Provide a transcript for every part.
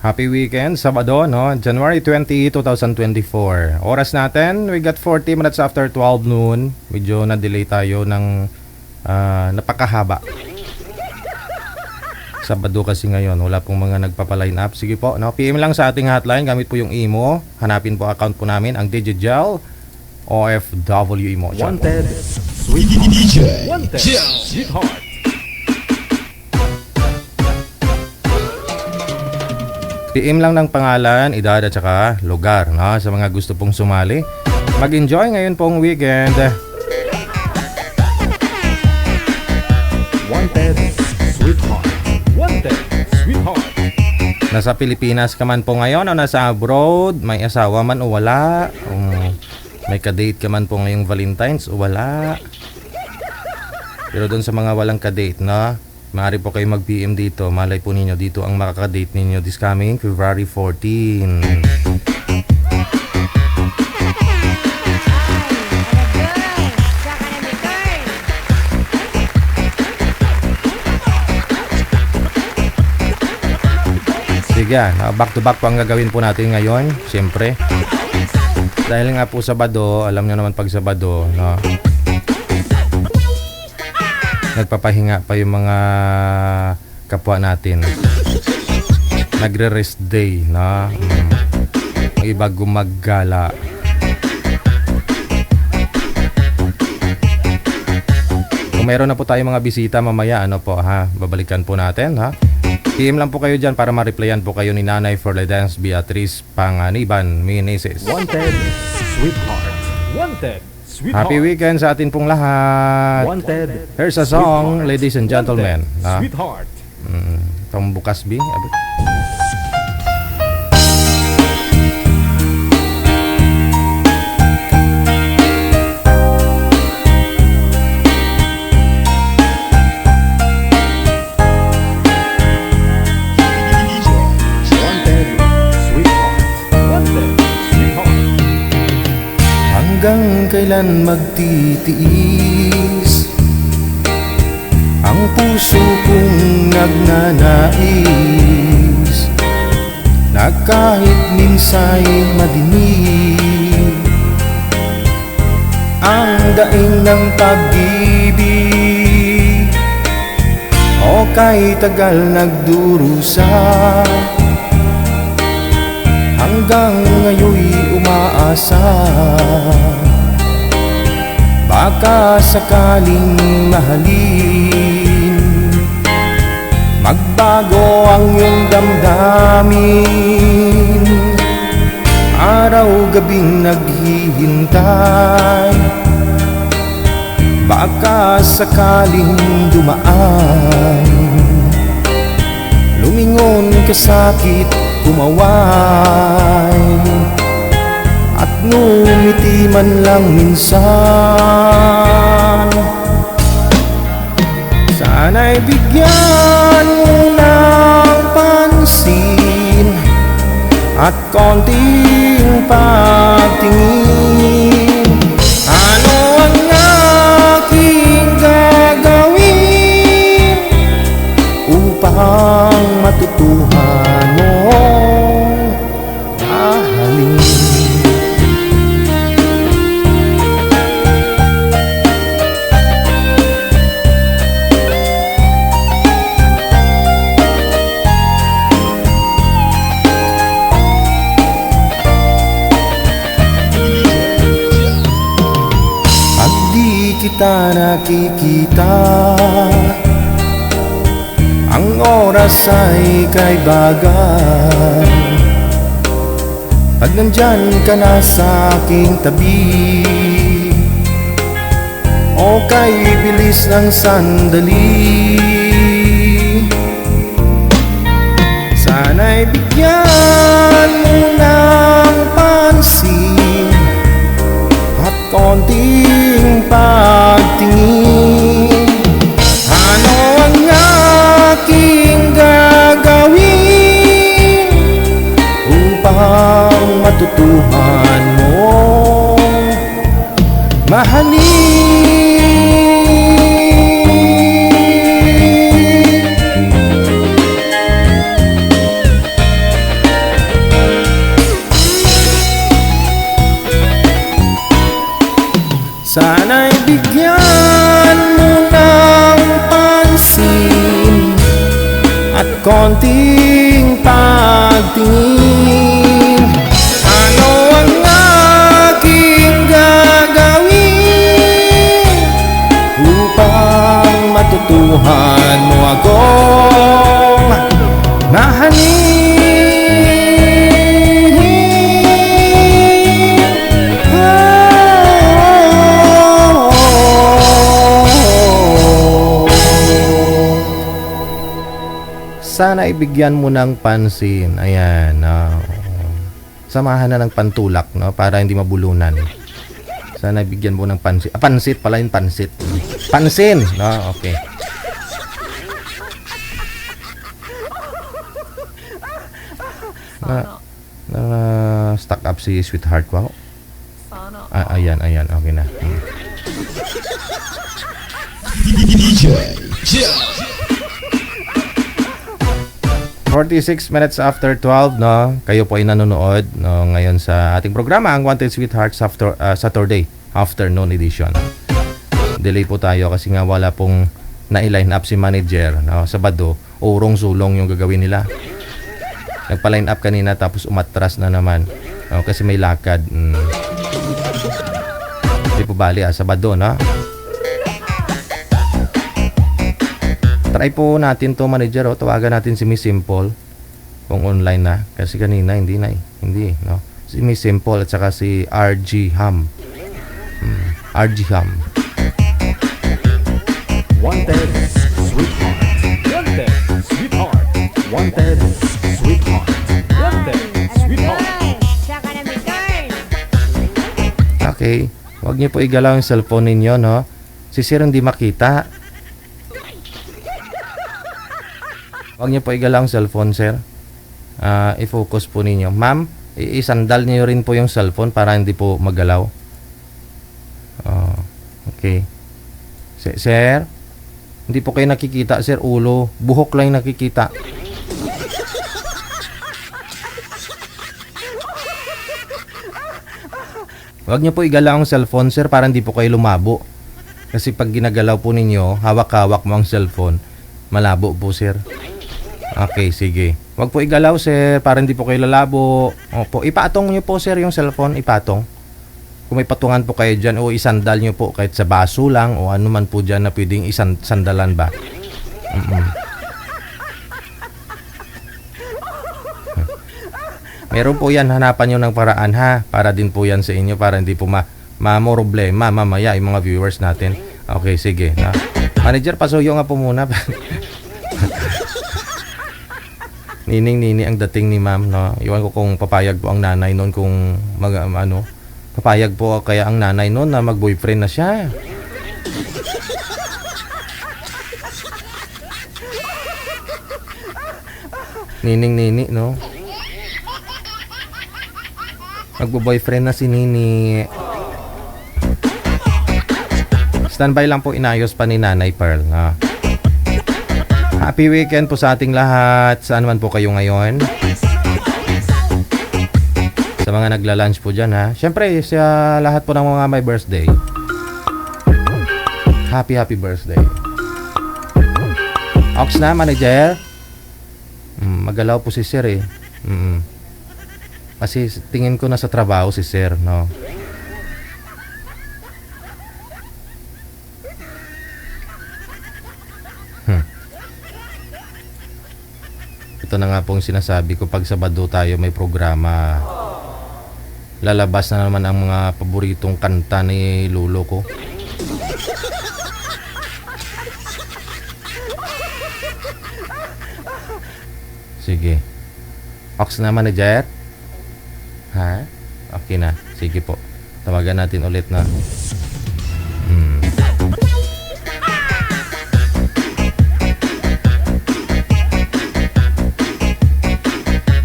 Happy weekend, Sabado, no? January 20, 2024. Oras natin, we got 40 minutes after 12 noon. Medyo na-delay tayo ng napakahaba. Sabado kasi ngayon, wala pong mga nagpapaline up. Sige po, no? PM lang sa ating hotline, gamit po yung imo. Hanapin po account po namin, ang Digigel OFW Emotion. Wanted, Sweetheart. DJ. Wanted, Sweetheart. PM lang ng pangalan, edad at saka lugar, no? Sa mga gusto pong sumali. Mag-enjoy ngayon pong weekend. Wanted, Sweetheart. Wanted, Sweetheart. Nasa Pilipinas ka man po ngayon o nasa abroad, may asawa man o wala, may kadate ka man po ngayong Valentine's o wala. Pero doon sa mga walang kadate, no? Maaari po kayo mag-PM dito. Malay po ninyo dito ang makakadate ninyo this coming February 14. Sige, back to back po ang gagawin po natin ngayon. Siyempre. Dahil nga po Sabado, alam nyo naman pag Sabado, no? Nagpapahinga pa yung mga kapwa natin. Nagre-rest day, no? Ang iba gumaggala. Kung meron na po tayong mga bisita mamaya, ano po, ha? Babalikan po natin, ha? PM lang po kayo dyan para ma-replyan po kayo ni Nanay Forledance Beatriz Panganiban Meneses. Wanted, Sweetheart. Wanted, Sweetheart. Happy weekend sa atin pong lahat. Wanted, Here's a song, Sweetheart. ladies and gentlemen. Wanted, Sweetheart. Itong bukas B. Wanted, Sweetheart. Wanted, Sweetheart. Hanggang kailan magtitiis ang puso kong nagnanais na kahit minsa'y madinig ang daing ng pag-ibig o kay tagal nagdurusa hanggang ngayon'y umaasa baka sakaling mahalin magbago ang iyong damdamin araw-gabing naghihintay baka sakaling dumaan lumingon ka sakit kumaway at ngumiti man lang minsan sana'y bigyan mo ng pansin at konting pagtingin ano ang aking gagawin upang matutuhan mo mahalin. Kita nakikita ang oras ay kay bagay pag nandyan ka na sa aking tabi o kay bilis ng sandali sana'y bigyan mo ng pansin at konting pagtingin ano ang aking gagawin upang matutuhan mo mahalin konting pagtingin. Ano ang aking gagawin upang matutuhan mo akong mahalin? Sana ibigyan mo ng pansin. Ayan, samahan na ng pantulak, no, para hindi mabulunan. Sana ibigyan mo ng pansin. Pansit pala yung pansit. Pansin, no, okay. Stuck up si sweetheart ko. Ayan, okay na. DJ Jeff. 46 minutes after 12, no? Kayo po ay nanonood, no, ngayon sa ating programa, ang Wanted Sweethearts after, Saturday afternoon edition. Delay po tayo kasi nga wala pong na-line up si manager, no? Sabado, urong-sulong yung gagawin nila. Nagpa-line up kanina tapos umatras na naman, no? Kasi may lakad. Hindi po bali, Sabado, no? Try po natin to, manager, tawagan natin si Miss Simple kung online na, kasi kanina hindi, no? Si Miss Simple at saka si RG Ham. RG Ham. Wanted sweetheart. Wanted sweetheart. Wanted sweetheart. Wanted sweetheart. Okay, huwag niyo po igalaw yung cellphone ninyo, no? Si sir hindi makita. Huwag niyo po igalaw ang cellphone, sir. I-focus po ninyo. Ma'am, isandal niyo rin po yung cellphone para hindi po magalaw. Okay. Sir, hindi po kayo nakikita, sir. Ulo, buhok lang yung nakikita. Huwag niyo po igalaw ang cellphone, sir, para hindi po kayo lumabo. Kasi pag ginagalaw po ninyo, hawak-hawak mo ang cellphone, malabo po, sir. Okay, sige. Huwag po igalaw, sir, para hindi po kayo lalabo. Opo, ipatong nyo po, sir, yung cellphone. Ipatong. Kung may patungan po kayo dyan, o isandal nyo po kahit sa baso lang, o ano man po dyan na pwedeng isandalan ba. Meron po yan, hanapan nyo ng paraan, ha? Para din po yan sa inyo, para hindi po problema mamaya yung mga viewers natin. Okay, sige. Manager, pasuyo nga po muna. Nini ang dating ni ma'am, no? Iwan ko kung papayag po ang nanay noon kung papayag po kaya ang nanay noon na mag-boyfriend na siya. Nini, no? Magbo-boyfriend na si Nini. Standby lang po, inayos pa ni Nanay Pearl, no? Happy weekend po sa ating lahat. Saan man po kayo ngayon? Sa mga nagla-lunch po dyan, ha? Siyempre, sa lahat po ng mga may birthday. Happy birthday. Ox na, manager. Magalaw po si sir, eh. Kasi tingin ko na sa trabaho si sir, no? Ito na nga pong sinasabi ko, pag Sabado tayo may programa, lalabas na naman ang mga paboritong kanta ni lolo ko. Sige. Ox na, manager? Ha? Okay na. Sige po. Tawagan natin ulit na.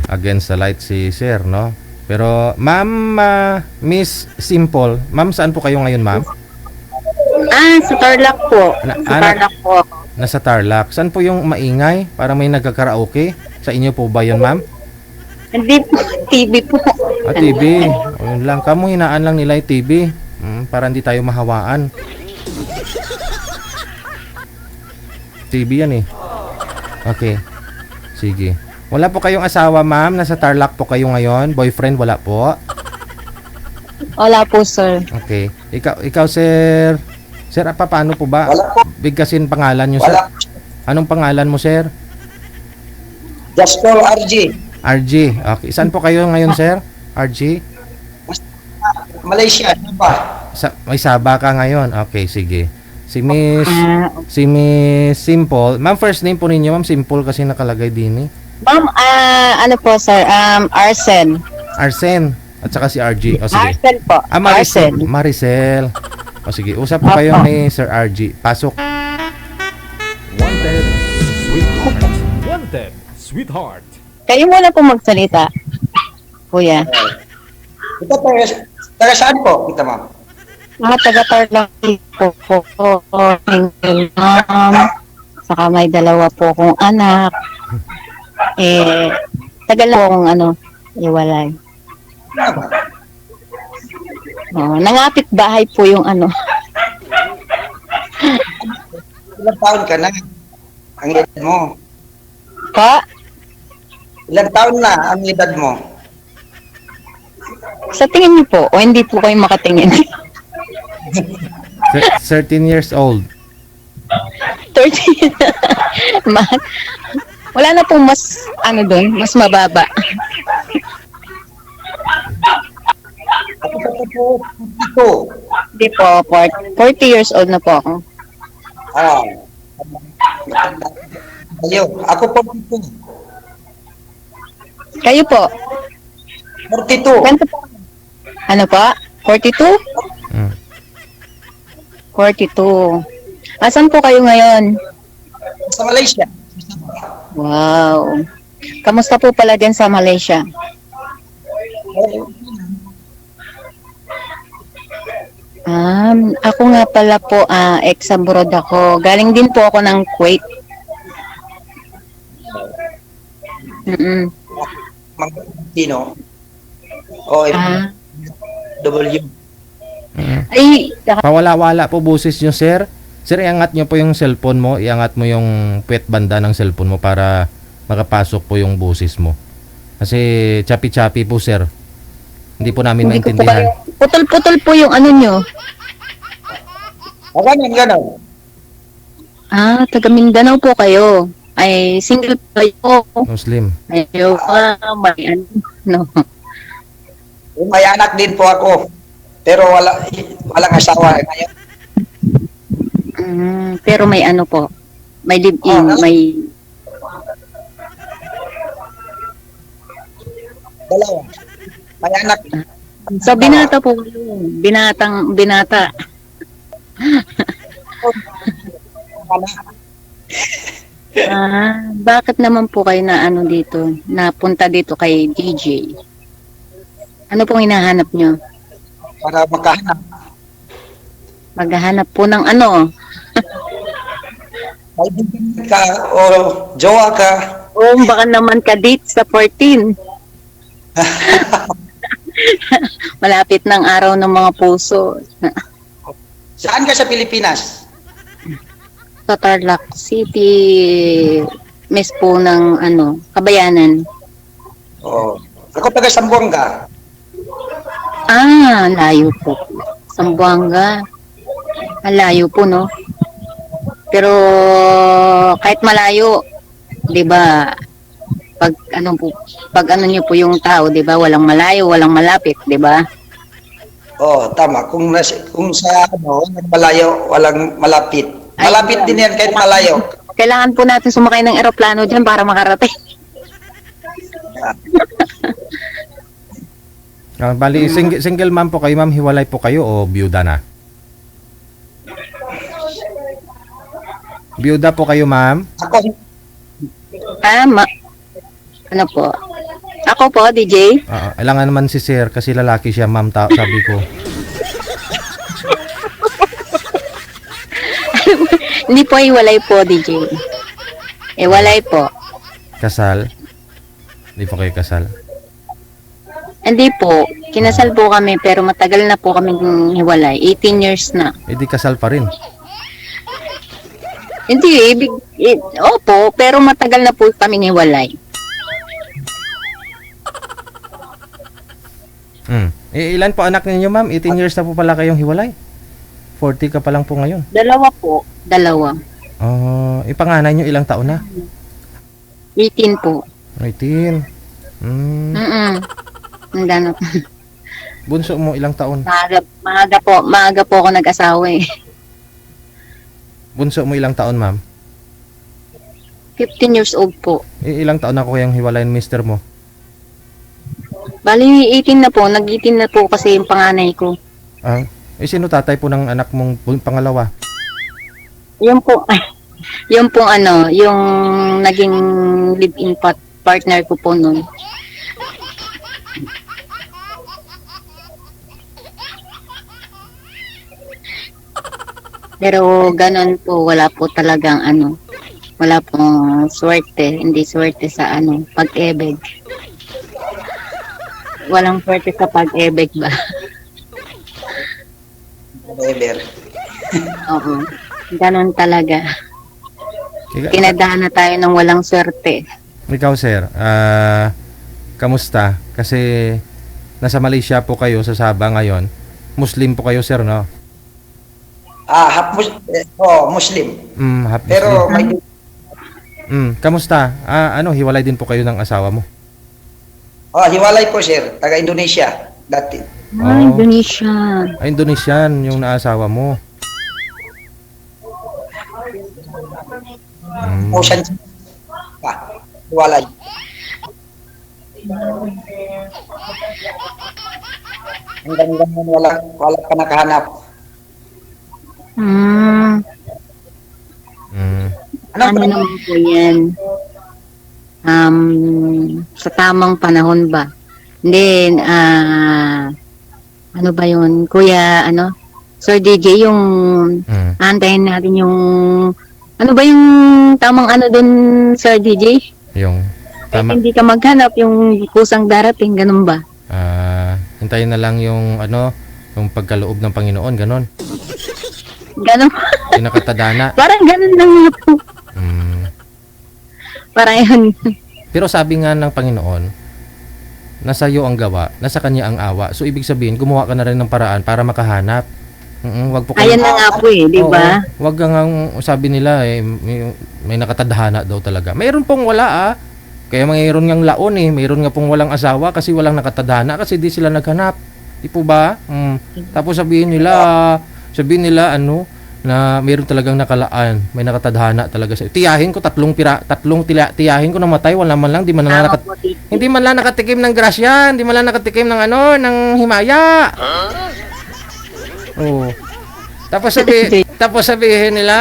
Against the light si sir, no? Pero, ma'am, Miss Simple, ma'am, saan po kayo ngayon, ma'am? Sa Tarlac po. Tarlac po. Nasa Tarlac. Saan po yung maingay? Para may nagkakaraoke? Sa inyo po ba yun, ma'am? Hindi po. TV po. TV. Yun lang. Kamu, hinaan lang nila yung TV. Para hindi tayo mahawaan. TV yan, eh. Okay. Sige. Wala po kayong asawa, ma'am? Nasa Tarlac po kayo ngayon? Boyfriend, wala po? Wala po, sir. Okay. Ikaw sir. Sir, paano po ba? Wala po. Bigkasin pangalan nyo, sir. Wala. Anong pangalan mo, sir? Just call RG. RG. Okay. Saan po kayo ngayon, sir? RG? Malaysia, ano ba? May Sabah ka ngayon. Okay, sige. Si Miss Simple. Ma'am, first name po ninyo, ma'am. Simple kasi nakalagay din eh. Ma'am, ano po, sir? Arsen. Arsen. At saka si RG. O sige. Arsen po. Maricel. Arsen. Maricel. O sige, usap po kayo ni Sir RG. Pasok. Wanted, sweetheart. Wanted, sweetheart. Kayo muna po magsalita. Kuya. Ito, taga saan po? Kita ma'am. Mga taga-Tarlac po. Single mom. Saka may dalawa po akong anak. Tagal lang akong iwalay. Nangapit bahay po yung Ilang taon ka na? Ang edad mo? Pa? Ilang taon na ang edad mo? Sa tingin niyo po, o hindi po kayo makatingin? 13 years old. 30. Wala na pong mas, doon, mas mababa. Ako sa ito. Hindi po, 40 years old na po ako. Ah. Ayun. Ako po ito. Kayo po, 42. kwento po. Ano pa? 42? Mm. 42. Asan po kayo ngayon? Sa Malaysia. Wow. Kamusta po pala din sa Malaysia? Ako nga pala po, ex-abroad ako. Galing din po ako ng Kuwait. Mga Sino? O, Ah. W. Ay, Pawala-wala po boses nyo, sir. Sir, iangat nyo po yung cellphone mo. Iangat mo yung puwet banda ng cellphone mo para makapasok po yung boses mo. Kasi chapi-chapi po, sir. Hindi po namin hindi ko po maintindihan. kayo. Putol-putol po yung nyo. O, ganun. Taga Mindanao po kayo. Ay, single po kayo. Muslim. Ayaw may no. May anak din po ako. Pero walang asawa ngayon. Pero may po. May live-in, may... Dalawa. May anak. So, binata po kayo. Binata. Bakit naman po kayo na dito? Napunta dito kay DJ? Ano pong hinahanap nyo? Para makahanap. Maghahanap po ng Kaibigan ka o jowa ka. baka naman ka-date sa 14. Malapit ng araw ng mga puso. Saan ka sa Pilipinas? Sa Tarlac City, miss po ng Kabayanan. Oo. Ako taga Sambuanga. Layo po. Sambuanga. Layo po, no? Pero kahit malayo, 'di ba? Pag niyo po yung tao, 'di ba? Walang malayo, walang malapit, 'di ba? Oo, tama. Kung sa malayo, walang malapit. Malapit din yan kahit malayo. Kailangan po natin sumakay ng eroplano diyan para makarating. Bali, single ma'am po kayo, ma'am. Hiwalay po kayo o byuda na? Byuda po kayo, ma'am? Ako, Ano po? Ako po, DJ. Kailangan naman si sir kasi lalaki siya, ma'am. Sabi ko. Hindi po, iwalay po, DJ. Iwalay po. Kasal? Hindi po kayo kasal? Hindi po. Kinasal po kami pero matagal na po kami hiwalay. 18 years na. Eh di kasal pa rin. Hindi, opo, pero matagal na po kami hiwalay. Ilan po anak ninyo, ma'am? 18 years na po pala kayong hiwalay. 40 ka pa lang po ngayon. Dalawa po, dalawa. Ipanganay nyo ilang taon na? 18 po. 18. Ang gano'n. Bunso mo ilang taon? Maaga po ako nag-asawa eh. Bunso mo ilang taon, ma'am? 15 years old po. Ilang taon na ko kayang hiwalay ng mister mo? Bali, 18 na po. Nag-18 na po kasi yung panganay ko. Sino tatay po ng anak mong pangalawa? Yung po, yung pong ano, yung naging live-in partner ko po nun. Pero ganon po, wala po talagang ano, wala pong swerte, hindi swerte sa ano, pag-ibig. Walang swerte sa pag-ibig ba? Ever. Oo, ganon talaga. Kinadahan na tayo ng walang swerte. Ikaw, sir, kamusta? Kasi nasa Malaysia po kayo sa Sabah ngayon. Muslim po kayo, sir, no? Muslim. Half Pero Muslim. may Kamusta? Hiwalay din po kayo ng asawa mo? hiwalay po, sir. Taga Indonesia dati. Indonesia. Indonesian yung naasawa mo. Ocean. Hiwalay. Hanggang wala pa nakahanap. Ano naman po yan? Sa tamang panahon ba? Then, ano ba yun? Kuya, Sir DJ, yung antayin natin yung, ano ba yung tamang ano dun, Sir DJ? Yung Kahit tama. hindi ka maghanap, yung kusang darating, ganun ba? Hintayin na lang yung yung pagkaloob ng Panginoon, ganon. Ganun. Yung nakatadana. Parang ganun lang nga po. Parang yun. Pero sabi nga ng Panginoon, nasa iyo ang gawa, nasa kanya ang awa. So ibig sabihin, gumawa ka na rin ng paraan para makahanap. Wag po Ayan na nga po di ba? Wag kang sabi nila may nakatadhana daw talaga. Mayroon pong wala Kaya mayroon ngang laon mayroon nga pong walang asawa kasi walang nakatadhana kasi di sila naghanap. Di po ba? Tapos sabihin nila na mayroon talagang nakalaan, may nakatadhana talaga sa. Tiyahin ko tatlong tiyahin ko namatay, wala man lang hindi man lang nakatikim ng grasya, hindi man lang nakatikim ng ng himaya. Tapos sabihin nila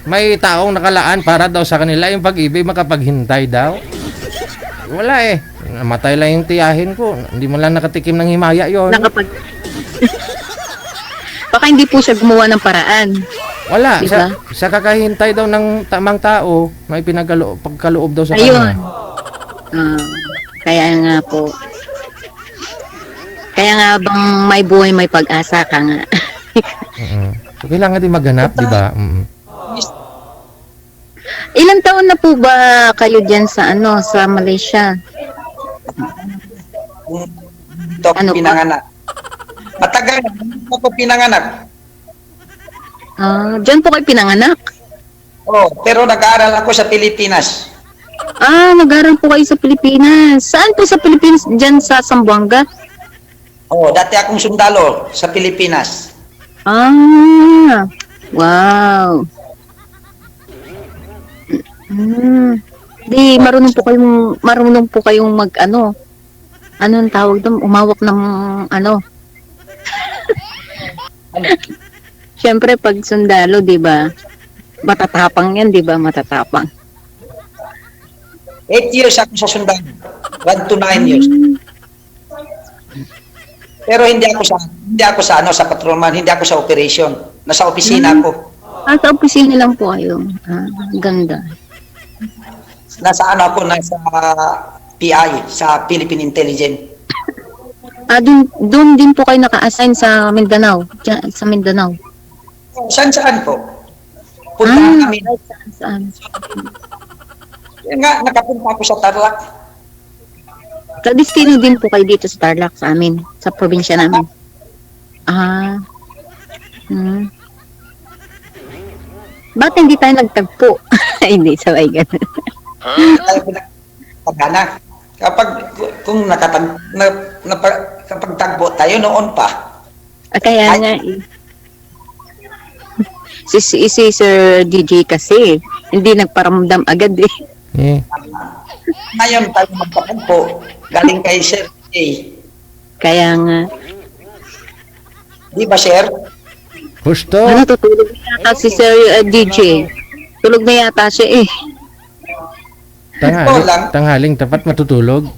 may taong nakalaan para daw sa kanila yung pag-ibig makapaghintay daw. Wala namatay lang yung tiyahin ko, hindi man lang nakatikim ng himaya yon. Baka hindi po siya gumawa ng paraan. Wala. Diba? Sa kakahintay daw ng tamang tao, may pagkaloob daw sa Ayun. kanya. Kaya nga po. Kaya nga bang may buhay, may pag-asa ka nga. So, kailangan din maghanap, di ba? Ilang taon na po ba kayo dyan sa sa Malaysia? Ito ako pinanganak. Matagal na ako pinanganak. Dyan po kayo pinanganak? Pero nag-aaral ako sa Pilipinas. Nag-aaral po kayo sa Pilipinas. Saan po sa Pilipinas? Dyan sa Zamboanga? Dati akong sundalo sa Pilipinas. Wow. Di marunong po kayong mag anong tawag doon? Umawak ng Siyempre pag sundalo, 'di ba? Matatapang 'yan, 'di ba? Matatapang. 8 years ako sa sundalo. 1 to 9 years. Pero hindi ako sa patrolman, hindi ako sa operation. Nasa opisina ako. Sa opisina lang po kayo. Ganda. Nasa PI, sa Philippine Intelligence. Doon din po kayo naka-assign sa Mindanao. Sa Mindanao. Saan po. puntahan namin. Saan? Yan nga, nakapunta ako sa Tarlac. Sa destino din po kayo dito sa Tarlac sa amin, sa probinsya namin. Ah. Bakit hindi tayo nagtagpo? Hindi, sabay ganun. Tayo pinagpagana. Kung kapag tagpo tayo noon pa, Kaya nga si Sir DJ kasi hindi nagparamdam agad eh. Eh, ngayon tayo magpatagpo, galing kay Sir A. Kaya nga. Di ba, Sir? gusto. Ano, tutulog na yata si Sir DJ. Tulog na yata siya eh. Ito lang. Tanghaling tapat matutulog.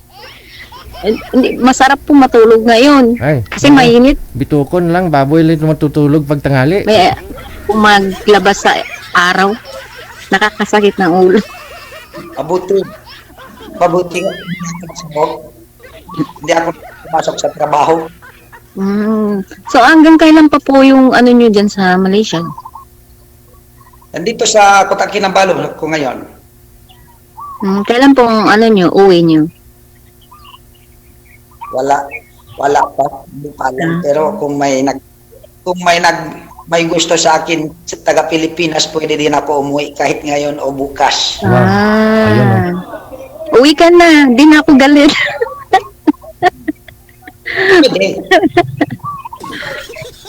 Hindi, masarap po matulog ngayon. Ay, Kasi mainit. bitukon lang, baboy lang matutulog pag tanghali. May kung maglabas sa araw, nakakasakit ng ulo. Mabuti nga. Hindi ako pumasok sa trabaho. So hanggang kailan pa po yung ano nyo dyan sa Malaysia? Nandito sa Kota Kinabalu ko ngayon. Kailan pong ano nyo, uwi nyo? Wala pa, hindi pa alam. Pero kung may gusto sa akin sa taga Pilipinas, pwede din ako umuwi kahit ngayon o bukas. Wow. Ayun, Uwi ka na, di na ako galit. Pwede.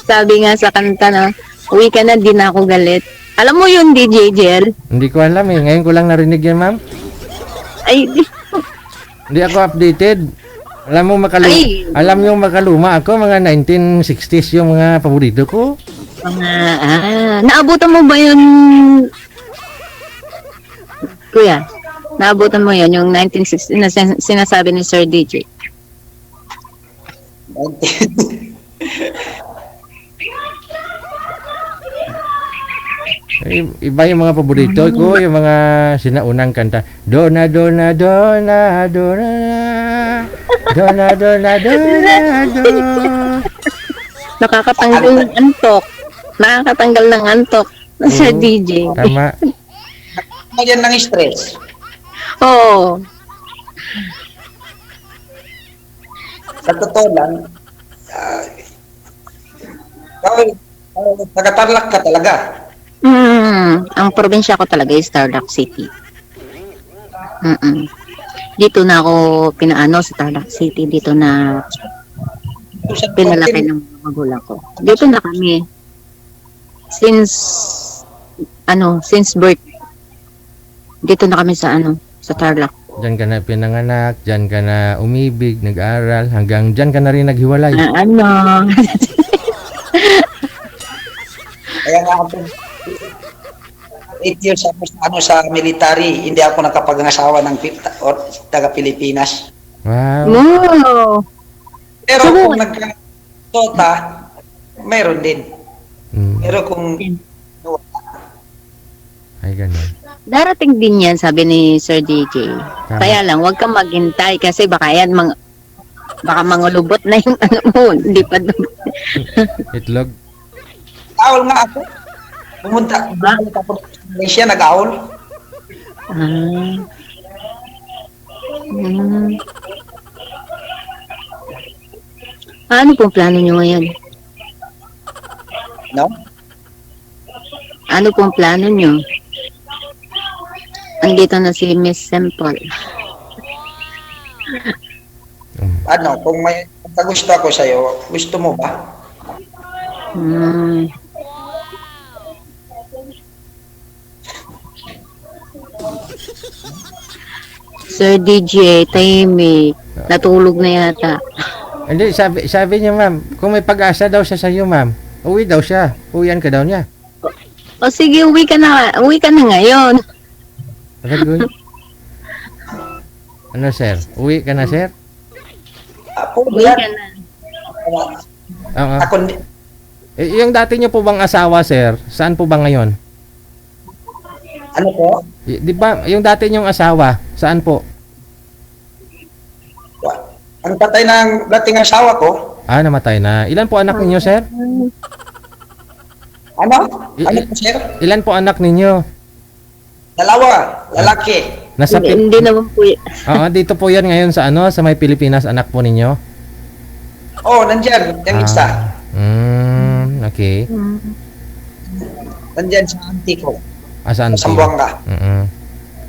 Sabi nga sa kanta na, uwi ka na, di na ako galit. Alam mo yun, DJ Jel? Hindi ko alam eh. Ngayon ko lang narinig yan, ma'am. Ay, Hindi ako updated. Alam mo Ay. alam yung makaluma ako, mga 1960s yung mga paborito ko. Naabutan mo ba yun, Kuya? Naabutan mo yun, yung 1960 na sinasabi ni Sir DJ? Iba yung mga paborito ko, yung mga sinaunang kanta. Dona, dona, dona, dona, dona, dona, dona, dona. Nakakatanggal ng antok. Nakakatanggal ng antok. Sir DJ. Tama. Yan ng stress. Oo. Sa totoo lang, taga-Tarlac ka talaga. Ang probinsya ko talaga is Tarlac City. Dito na ako pinaano sa Tarlac City. Dito na pinalaki ng mga magulang ko. Dito na kami. Since birth. Dito na kami sa Tarlac. Diyan ka na pinanganak, diyan ka na umibig, nag-aral, hanggang diyan ka na rin naghiwalay. Kaya nga ako, 8 years ako sa military, hindi ako nakapag-asawa ng taga-Pilipinas. Wow. Wow! Pero kung nagka-tota, mayroon din. Pero kung Ay, ganun. Darating din yan, sabi ni Sir DJ. Tama. Kaya lang, huwag kang maghintay kasi baka yan, baka mangulubot na yung ano mo. Hindi pa doon. Itlog. awol nga ako. Pumunta ako sa Malaysia, nag-awol. Ano pong plano nyo ngayon? No? Ano pong plano nyo? Andito na si Miss Simple. Ano, kung may gusto ako sa'yo, gusto mo ba? Sir DJ, tahimik. Natulog na yata. Hindi, sabi niya, ma'am, kung may pag-asa daw siya sa iyo, ma'am, uwi daw siya. Uwian ka daw niya. O sige, uwi ka na ngayon. Ragoy. Ano, sir? Uwi ka na, sir? Uwi ka na. Oo. Ako, Yung dati niyo po bang asawa, sir? Saan po ba ngayon? ano po? Di ba, yung dati niyong asawa, saan po? Ang patay ng dating asawa ko, Ah, namatay na. Ilan po anak niyo, sir? Ano? Ano po, sir? Ilan po anak ninyo? Dalawa, lalaki. Nasa Hindi naman po Oo, dito po yan ngayon sa ano, sa may Pilipinas, anak po ninyo. Oh, nandyan, yung isa. Okay. Nandyan sa auntie ko. Saan Sa Sambuanga.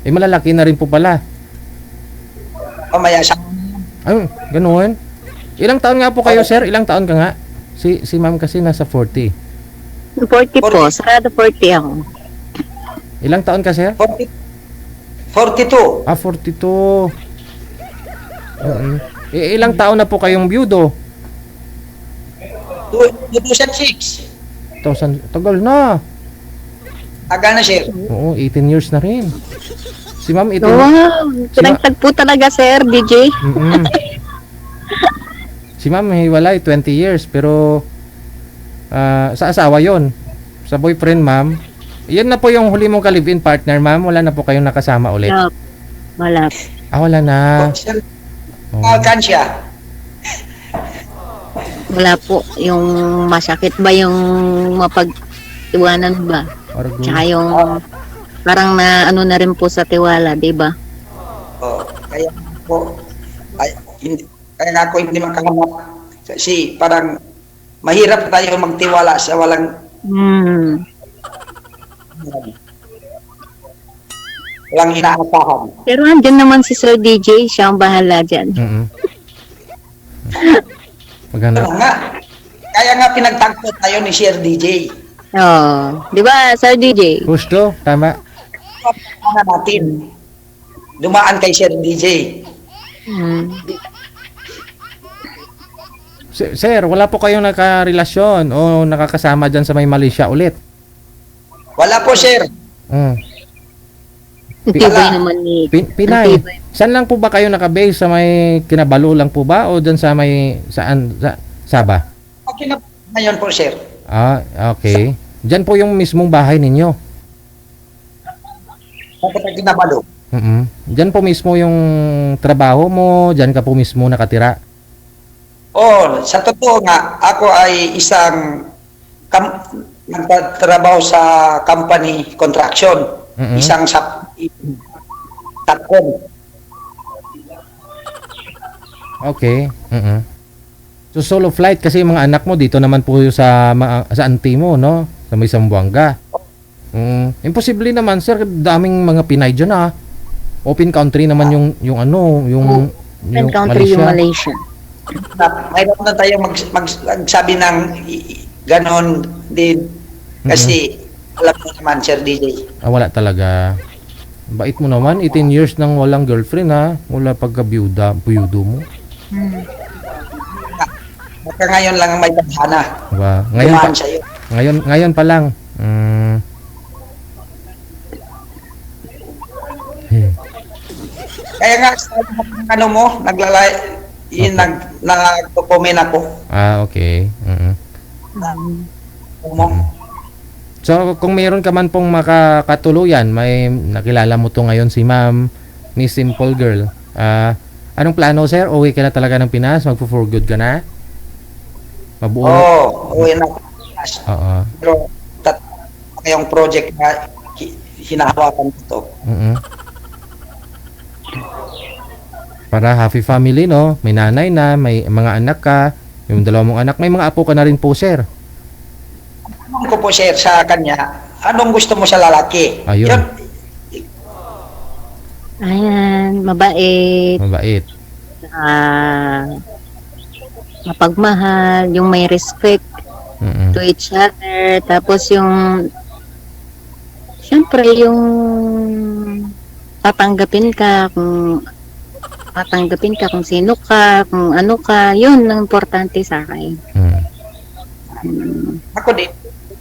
Eh, malalaki na rin po pala. Mamaya siya. Ay, ganoon. Ilang taon nga po kayo, sir? Ilang taon ka nga? Si ma'am kasi nasa 40. 40 po. Sarado 40 ako. Ilang taon ka, sir? 42. 42. Ilang taon na po kayong byudo? 2006. 1,000. Tagal na. Aga na, sir. Oo, 18 years na rin. Si ma'am, 18. Wow! Pinagtagpo talaga, sir, DJ. Si ma'am, hiwalay, 20 years. Pero, sa asawa yon. Sa boyfriend, ma'am. Yan na po yung huli mong ka-live-in partner, ma'am. Wala na po kayong nakasama ulit. Wala. Wala na. Sir, Oh. kansya. Wala po. Yung masakit ba yung mapag-iwanan ba? Argo. Tsaka yung parang na ano na rin po sa tiwala, di ba? Oh, kaya po, kaya nga ako hindi makahanap. Kasi parang mahirap tayo magtiwala sa walang inaasahan. Pero andyan naman si Sir DJ, siya ang bahala dyan. Maganda. Ano nga, kaya nga pinagtagpo tayo ni Sir DJ. Oh, di ba, Sir DJ? Gusto? Tama. Ano natin, dumaan kay Sir DJ. Sir, wala po kayong nakarelasyon o nakakasama dyan sa may Malaysia ulit? Wala po, sir. Tibay naman ni... Pinay. Saan lang po ba kayo nakabase? Sa may Kinabalu lang po ba? O dyan sa may... Saan? Sa Sabah? Okay na ngayon po, sir. Okay. Dyan po yung mismong bahay ninyo? Bakit na Kinabalu? Dyan po mismo yung trabaho mo? Dyan ka po mismo nakatira? Oh, sa totoo nga, ako ay isang nagtatrabaho sa company construction. Isang tapon. Okay. So solo flight kasi yung mga anak mo dito naman po sa auntie mo, no? Sa may Zamboanga. Imposible naman, sir, daming mga Pinay diyan Open country naman yung Open country yung Malaysia. Mayroon na tayo magsabi ng ganon din. Kasi alam mo naman, Sir DJ. Wala talaga. Bait mo naman, 18 years nang walang girlfriend Wala pagka-byudo mo. Baka ngayon lang ang may tadhana. Diba? Dumaan sa'yo. Ngayon pa lang. Kaya nga, ano mo, nag-comment ako. Okay. Mo. So, kung mayroon ka man pong makakatuluyan, may nakilala mo to ngayon si Ma'am, Miss Simple Girl. Anong plano, sir? Uwi ka na talaga ng Pinas? Magpo-for good ka na? Mabuo na? Uwi na. Oo. Pero, yung project na hinahawakan ito. Para happy family, no? May nanay na, may mga anak ka, yung dalawang mong anak, may mga apo ka na rin po, sir. Tanong ko po, sir, sa kanya, anong gusto mo sa lalaki? Ayun. Ayan, mabait. Mabait. Mapagmahal, yung may respect to each other. Tapos yung, syempre, yung tatanggapin ka kung sino ka, kung ano ka, yun ang importante sa akin. Ako din,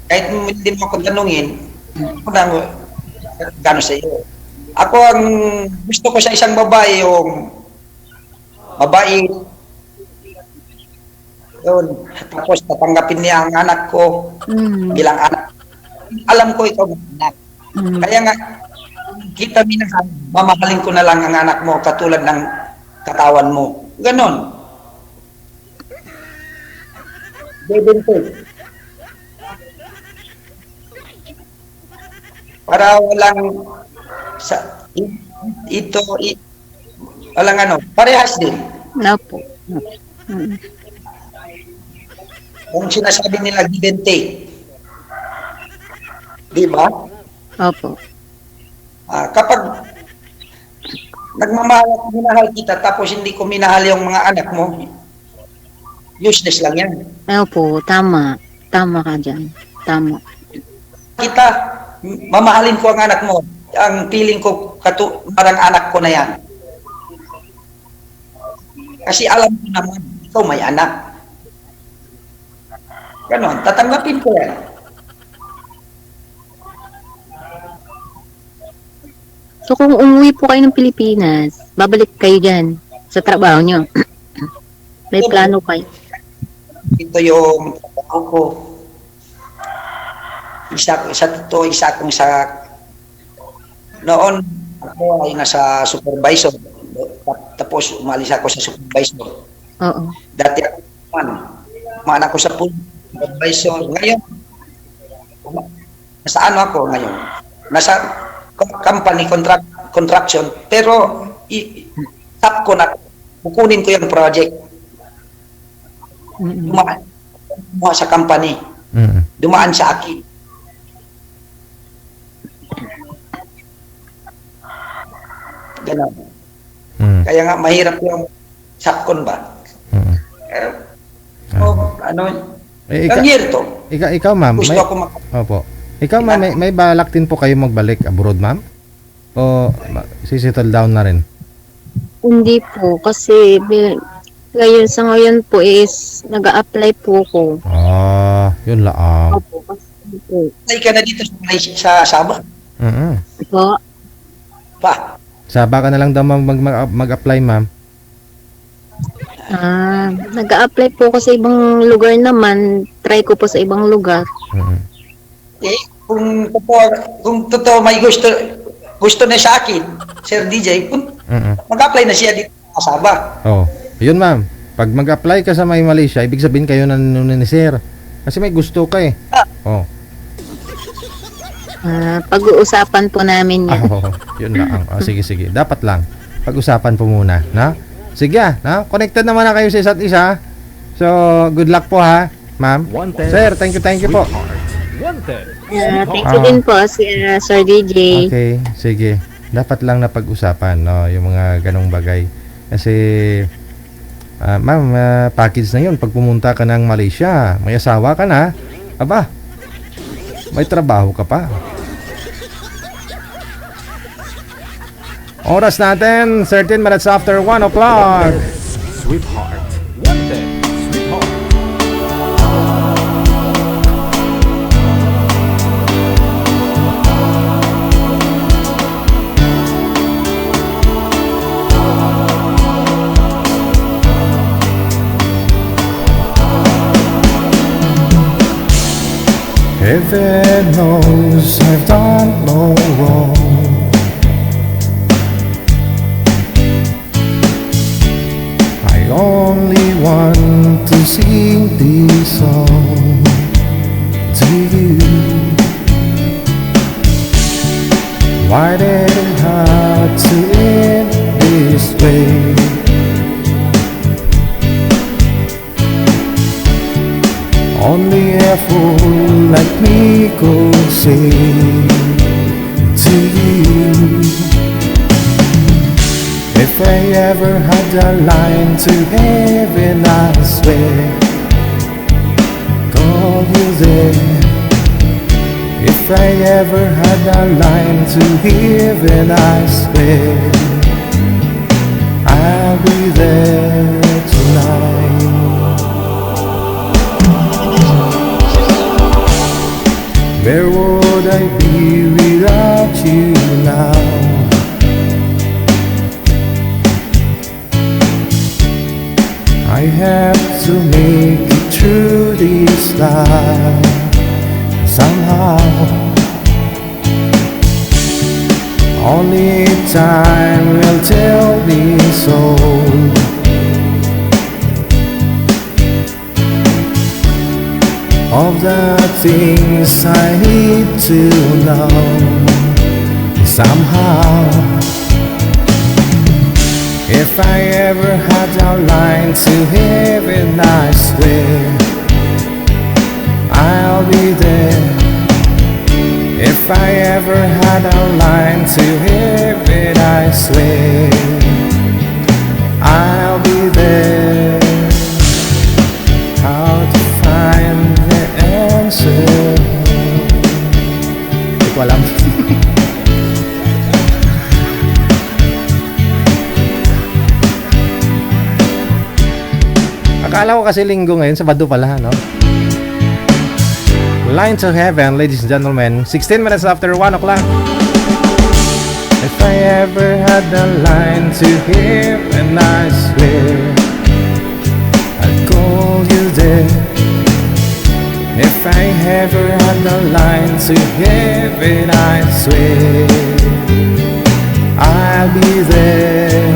kahit hindi mo ako tanungin, ako na gano'n sa iyo. Ako ang gusto ko sa isang babae, yung babae, yun, tapos tatanggapin niya ang anak ko bilang anak. Alam ko ikaw ang anak. Kaya nga, kita minsan, mamahalin ko na lang ang anak mo katulad ng katawan mo. Ganon. Para walang ito walang ano, parehas din. Opo. Mm. Kung sinasabi nila give and take. Di ba? Opo. Kapag nagmamahal at minahal kita tapos hindi ko minahal yung mga anak mo, useless lang yan. Opo, tama. Tama ka dyan. Tama. Kita, mamahalin ko ang anak mo. Ang feeling ko, parang anak ko na yan. Kasi alam ko naman, ikaw may anak. Ganon, tatanggapin ko yan. So kung umuwi po kayo ng Pilipinas, babalik kayo dyan sa trabaho nyo. May plano kayo. Ito yung trabaho ko. Isa kong sa noon ako ay nasa supervisor. Tapos umalis ako sa supervisor. Oo. Dati ako ako sa supervisor. Ngayon, nasa ano ako ngayon? Nasa company contraction. Pero tap ko na, kukunin ko yung project. Dumaan sa company. Dumaan sa akin. Ganun. Kaya nga mahirap yung sakon ba? Ang year to. Ikaw ma'am, Gusto ako Opo. Ikaw ma'am, may balak din po kayo magbalik abroad ma'am? O sisettle down na rin? Hindi po, kasi ngayon sa ngayon po is nag-a-apply po ko. Yun lang. Opo, kasi po. Ay ka na dito sa Sabah. Po, Pa. Sabah ka na lang daw mag-apply ma'am. nag-a-apply po ko sa ibang lugar naman. Try ko po sa ibang lugar. Kung totoo may gusto na sa akin, Sir DJ, mag-apply na siya dito sa Sabah. Yun ma'am. Pag mag-apply ka sa Malaysia, ibig sabihin kayo na ni Sir. Kasi may gusto ka eh. Pag-uusapan po namin yan. Yun lang. Sige. Dapat lang. Pag-usapan po muna. Na? Sige connected naman na kayo sa isa't isa. So, good luck po ha, ma'am. Sir, thank you po. Thank you din po, Sir DJ. Okay, sige. Dapat lang na pag-usapan, no, yung mga ganong bagay. Kasi, ma'am, package na yun. Pag pumunta ka ng Malaysia, may asawa ka na, aba, may trabaho ka pa. Oras natin, 13 minutes after 1 o'clock. Sweetheart. Wanted. Sweetheart. Heaven knows I've done no wrong. I only want to sing this song to you. Why did it have to end this way? Only a fool like me could say to you, if I ever had a line to heaven, I swear, call you there. If I ever had a line to heaven, I swear, I'll be there tonight. Where would I be without you now? I have to make it through this life somehow. Only time will tell me so. Of the things I need to know. somehow. If I ever had a line to heaven, I swear I'll be there. If I ever had a line to heaven, I swear I'll be there. How to find the answer? Hindi ko alam. Akala ko kasi linggo ngayon, Sabado pala, no? Line to Heaven, ladies and gentlemen. 16 minutes after 1 o'clock. If I ever had a line to heaven, I swear I'd call you there. If I ever had a line to heaven, I swear I'll be there.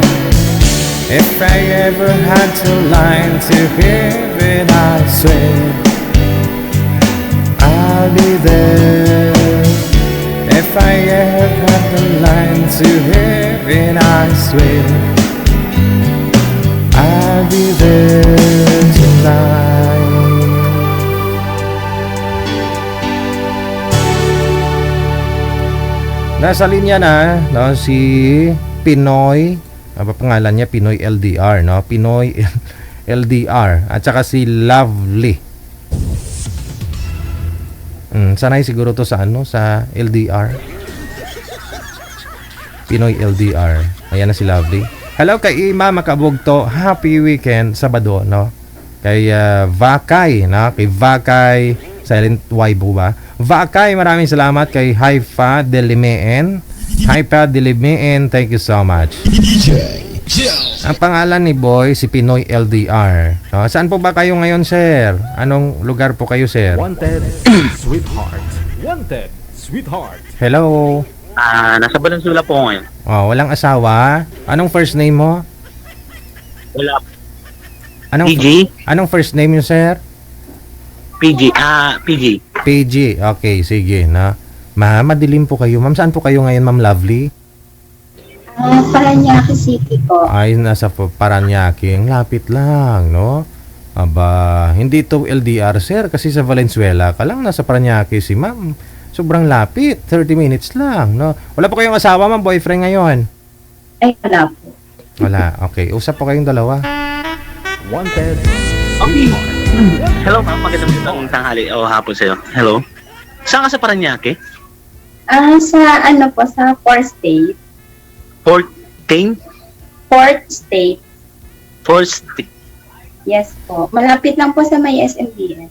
If I ever had to line to heaven, I swear I'll be there. If I ever had the line to heaven, I swear I'll be there tonight. Nasa linya na, no, si Pinoy, ano ba pangalan niya? Pinoy LDR, no? Pinoy LDR at saka si Lovely. Sanay siguro to sa ano, sa LDR. Pinoy LDR. Ayan na si Lovely. Hello kay Mama Kabugto. Happy weekend Sabado, no? Kay Vakay, no? Kay Vakay Silent Waibo ba? Vakay, maraming salamat kay Haifa Delimeen. Haifa Delimeen, thank you so much. Ang pangalan ni Boy, si Pinoy LDR. No? Saan po ba kayo ngayon, sir? Anong lugar po kayo, sir? Wanted, sweetheart. Wanted, sweetheart. Hello? Nasa Valenzuela po ngayon. Oh, walang asawa? Anong first name mo? Wala. PG? Anong first name niyo, sir? PG. PG. PG. Okay, sige, na. Madilim po kayo. Ma'am, saan po kayo ngayon, Ma'am Lovely? Paranaque City po. Ay, nasa Paranaque. Ang lapit lang, no? Aba, hindi to LDR, sir. Kasi sa Valenzuela ka lang. Nasa Paranaque si ma'am. Sobrang lapit. 30 minutes lang, no? Wala po kayong asawa, ma'am, boyfriend ngayon? Ay, wala po. Wala. Okay. Usap po kayong dalawa. Wanted, Okay. Hello, ma'am. Magandang tanghali o hapon sa'yo. Hello. Saan ka sa Paranaque? Sa ano po, sa Fourth State. Port King? Fourth State. First Yes po. Malapit lang po sa may SMDF.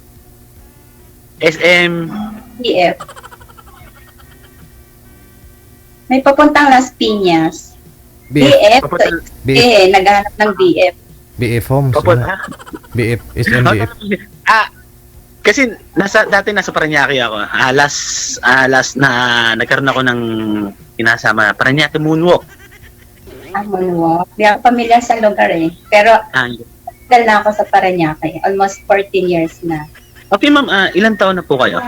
SM. DF. May papuntang Las Piñas. DF. Naghahanap ng DF. BF Homes. Papunta? BF, SMBF. Kasi dati nasa Paranaque ako. Last na nagkaroon ako ng pinasama Paranaque Moonwalk. Moonwalk. Di ako pamilyar sa lugar eh. Pero tagal na ako sa Paranaque. Almost 14 years na. Okay, ma'am. Ilang taon na po kayo?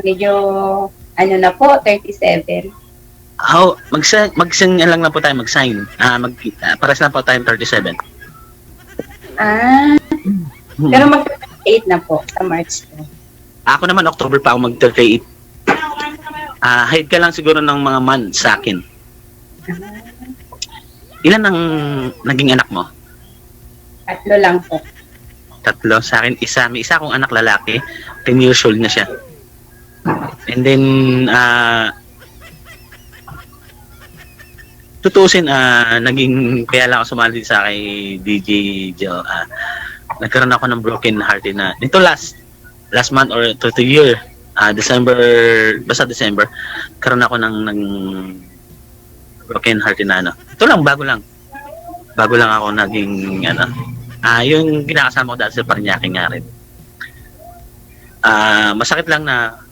Medyo ano na po, 37. Mag-sign lang na po tayo, mag-sign. Pares na po tayo 37. Pero mag-38 na po sa March po. Ako naman, October pa ako mag-38. Hide ka lang siguro ng mga months sa akin. Ilan ang naging anak mo? 3 lang po. 3 sa akin, isa. May isa akong anak lalaki, 10 years old na siya. And then, tutusin, naging, kaya lang ako sumali sa kay DJ Joe. Nagkaroon ako ng broken hearted na, nito last month or to year, December, basta December, karoon ako ng broken hearted na ano. Ito lang, bago lang ako naging, yung kinakasama ko dati sa Paranaque nga rin. Masakit lang na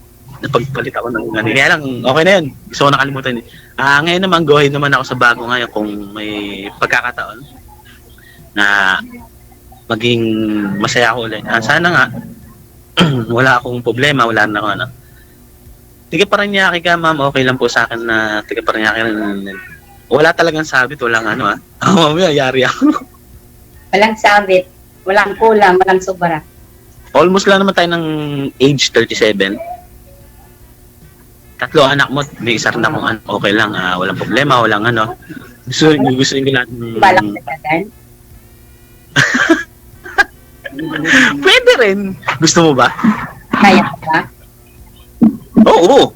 napagpalit ako ng kaya lang, okay na yun. Gusto ko nakalimutan. Ngayon naman, go ahead naman ako sa bago ngayon kung may pagkakataon na maging masaya ako ulit. Sana nga, wala akong problema, wala na ako tiga Paranaque ka, ma'am, okay lang po sa akin na tiga Paranaque rin. Wala talagang sabit, walang ano ah. Mamaya, yari ako. Walang sabit, walang kulang, walang sobra. Almost lang naman tayo ng age 37. Tatlo anak mo, may isa rin akong anak, okay lang, walang problema, walang ano. Gusto yung lahat ng... Balak na tagan. Pwede rin. Gusto mo ba? Kaya ko ba? Oo.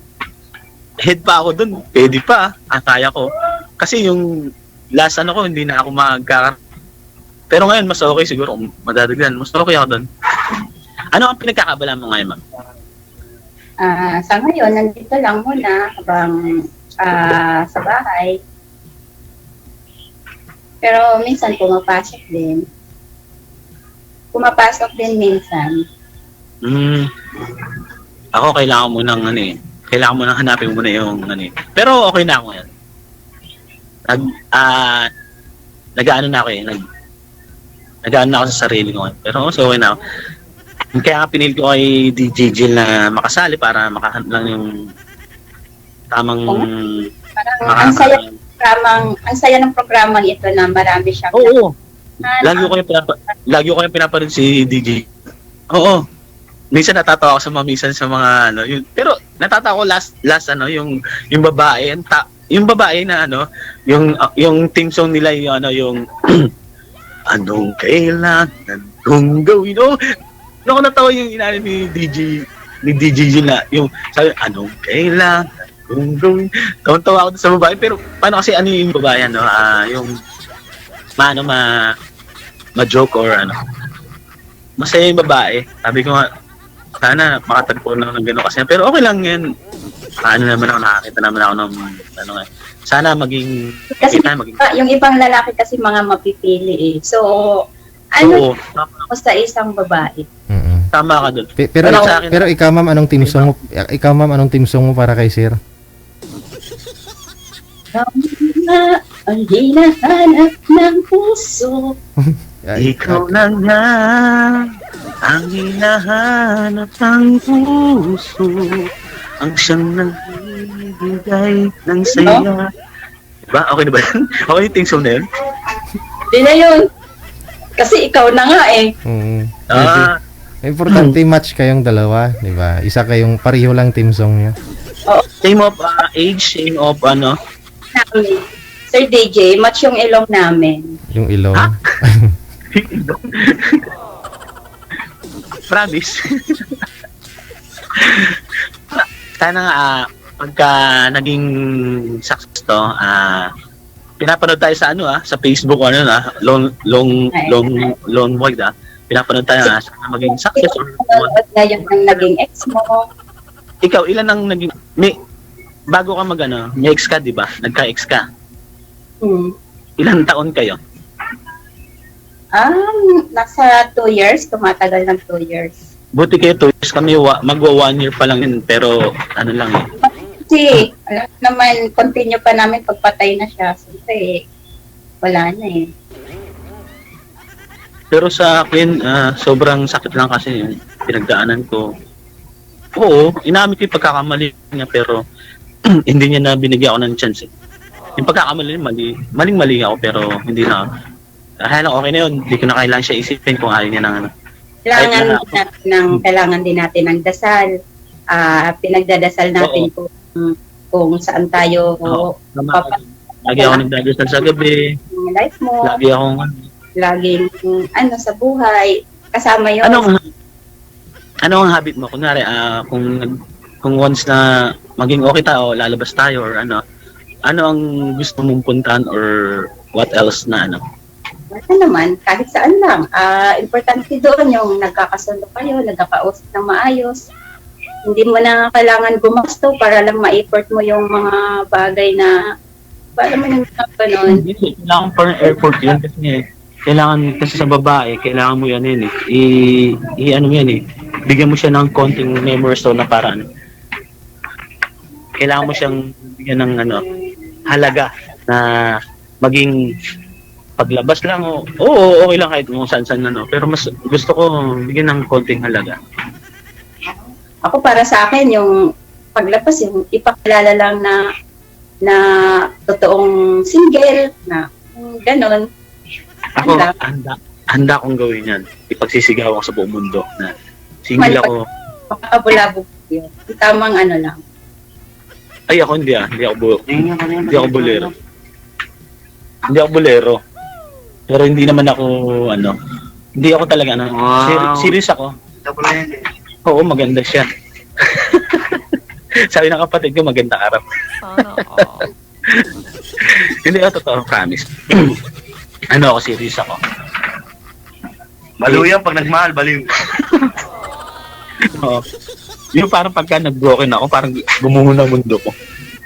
Head pa ako dun. Pwede pa. Kaya ko. Kasi yung last ano ko, hindi na ako pero ngayon, mas okay siguro. Madadagdan. Mas okay ako dun. Ano ang pinagkakabala mo ngayon, ma'am? Sa ngayon, nandito lang muna habang sa bahay. Pero minsan pumapasok din. Minsan. Ako kailangan mo nang ano eh. Kailangan mo nang hanapin muna yung ano eh. Pero okay na ako ngayon. Nag-ano na ako eh. Nag-ano na ako sa sarili ko ngayon. Pero so okay na ako. Kaya pinili ko kay DJ Jill na makasali para makahanap lang yung tamang... Parang ang saya ng programang ito na marami siyang... Oo. Lagi ko kayong pinapanood si DJ. Oo. Minsan natatawa ako sa mamisan sa mga ano, yun. Pero natatawa ko last ano yung babae, yung babae na ano, yung theme song nila yung ano yung anong kailangan kong gawin. Oh, ako natawa yung inaano ni DJ na yung sabi anong kailangan kong gawin. Tawa ako sa babae pero paano kasi ano yung babae ano, yung ma-joke or ano. Masaya yung babae. Sabi ko nga, sana makatagpo na ng gano'n kasi. Pero okay lang yan. Nakakita naman ako ng ano nga. Sana maging... Kasi yung ibang lalaki kasi mga mapipili eh. So, ano ako sa isang babae? Tama ka doon. Pero ikaw ma'am, anong team song mo? Ikaw ma'am, anong team song mo para kay Sir? Ang hinahanap ng puso. Ikaw na nga ang hinahanap ng puso, ang siyang nagbibigay ng saya. Diba? Okay na ba yan? Okay yung ting song na yun? Hindi na yun. Kasi ikaw na nga eh. Importante match kayong dalawa, di ba? Isa kayong pareho lang team song niyo. Same of age, same of ano? Sir DJ, match yung ilong namin. Yung ilong? Promise. Sana nga pagka naging success to, pinapanood tayo sa ano sa Facebook ano na long void pinapanood tayo sana maging success or ngayon ang naging ex mo. Ikaw ilan ang naging bago ka magano, may ex ka, di ba? Nagka-ex ka. Ilang taon kayo? Nasa 2 years, tumatagal ng 2 years. Buti kayo 2 years, kami magwa 1 year pa lang yun, pero ano lang eh. Kasi, alam naman, continue pa namin pagpatay na siya. Siyempre, wala na eh. Pero sa akin, sobrang sakit lang kasi yung pinagdaanan ko. Oo, inamin ko yung pagkakamali niya, pero hindi niya na binigyan ako ng chance eh. Yung pagkakamali niya, maling-mali ako, pero hindi na. Kaya lang okay na yun, hindi ko na kailangan siya isipin kung ayaw niya ng ano. Kailangan din natin ng dasal. Pinagdadasal natin kung saan tayo lagi ako nagdadasal sa gabi. Life mo. Laging sa buhay. Kasama yun. Ano ang habit mo? Kunwari, kung once na maging okay tayo, lalabas tayo or ano ang gusto mong puntahan or what else na ano? Wala naman, kahit saan lang. Importante doon yung nagkakasundo kayo, nagkakausap ng maayos. Hindi mo na kailangan gumasto para lang ma-effort mo yung mga bagay na para mo yung gano'n. Kailangan parang airport yun kasi sa babae, kailangan mo yan eh. Ano yan eh. Bigyan mo siya ng konting memories na paraan. Kailangan mo siyang bigyan ng halaga na maging paglabas lang okay lang kahit kung saan pero mas gusto ko bigyan ng konting halaga. Ako para sa akin yung paglabas yung ipakilala lang na totoong single na ganon. Ako, handa akong gawin yan. Ipagsisigaw ako sa buong mundo na single ako. Makakabulabog yun. Tamang ano lang. Ay, ako hindi hindi ako bolero. Hindi ako bolero. Pero hindi naman ako, hindi ako talaga, serious ako. Oo, maganda siya. Sabi ng kapatid ko, maganda arap. Hindi ako totoo, promise. Ako, serious ako. Baliw yan, pag nagmahal, baliw. Oo. Yung parang pagka nag-broken ako, parang gumuho ng mundo ko.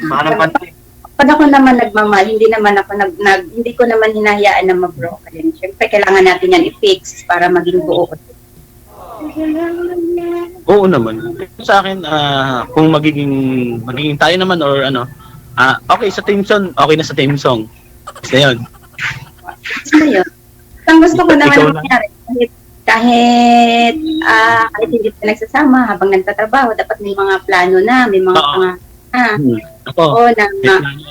Parang pantay. Pag ako naman nagmamahal, hindi naman ako hindi ko naman hinahayaan na mag-broken. Siyempre, kailangan natin yan i-fix para maging buo. Oo naman. Sa akin, kung magiging tayo naman or okay sa team song, okay na sa team song. Basta yun. Gusto yun. Ang gusto ko naman nangyari, kahit hindi pa nagsasama habang nagtatrabaho, dapat may mga plano na, may mga Ako, na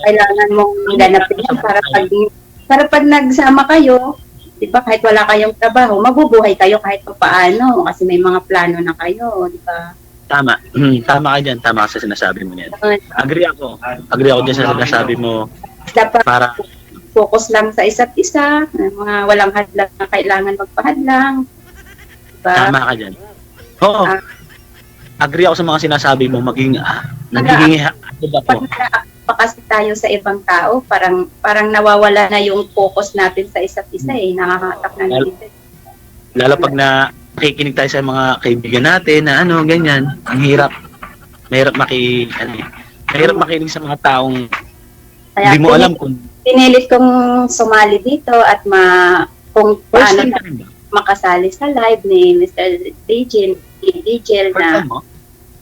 kailangan mong ganapin yan para pag nagsama kayo, di ba, kahit wala kayong trabaho, mabubuhay kayo kahit pa paano kasi may mga plano na kayo, di ba? Tama. Tama ka dyan. Tama ka sa sinasabi mo niyan. Agree ako dyan sa sinasabi mo. Dapat para focus lang sa isa't isa, mga walang hadlang na kailangan magpahadlang. Diba? Tama ka dyan. Oo. Agree ako sa mga sinasabi mo, nagiging hatid ako. Pag pa kasi tayo sa ibang tao, parang nawawala na yung focus natin sa isa't isa nakakatak na natin. Lalo pag nakikinig tayo sa mga kaibigan natin na ganyan, ang hirap. Mahirap makinig sa mga taong hindi mo alam kung pinilit kong sumali dito at kung paano makasali sa live ni Mr. DJ na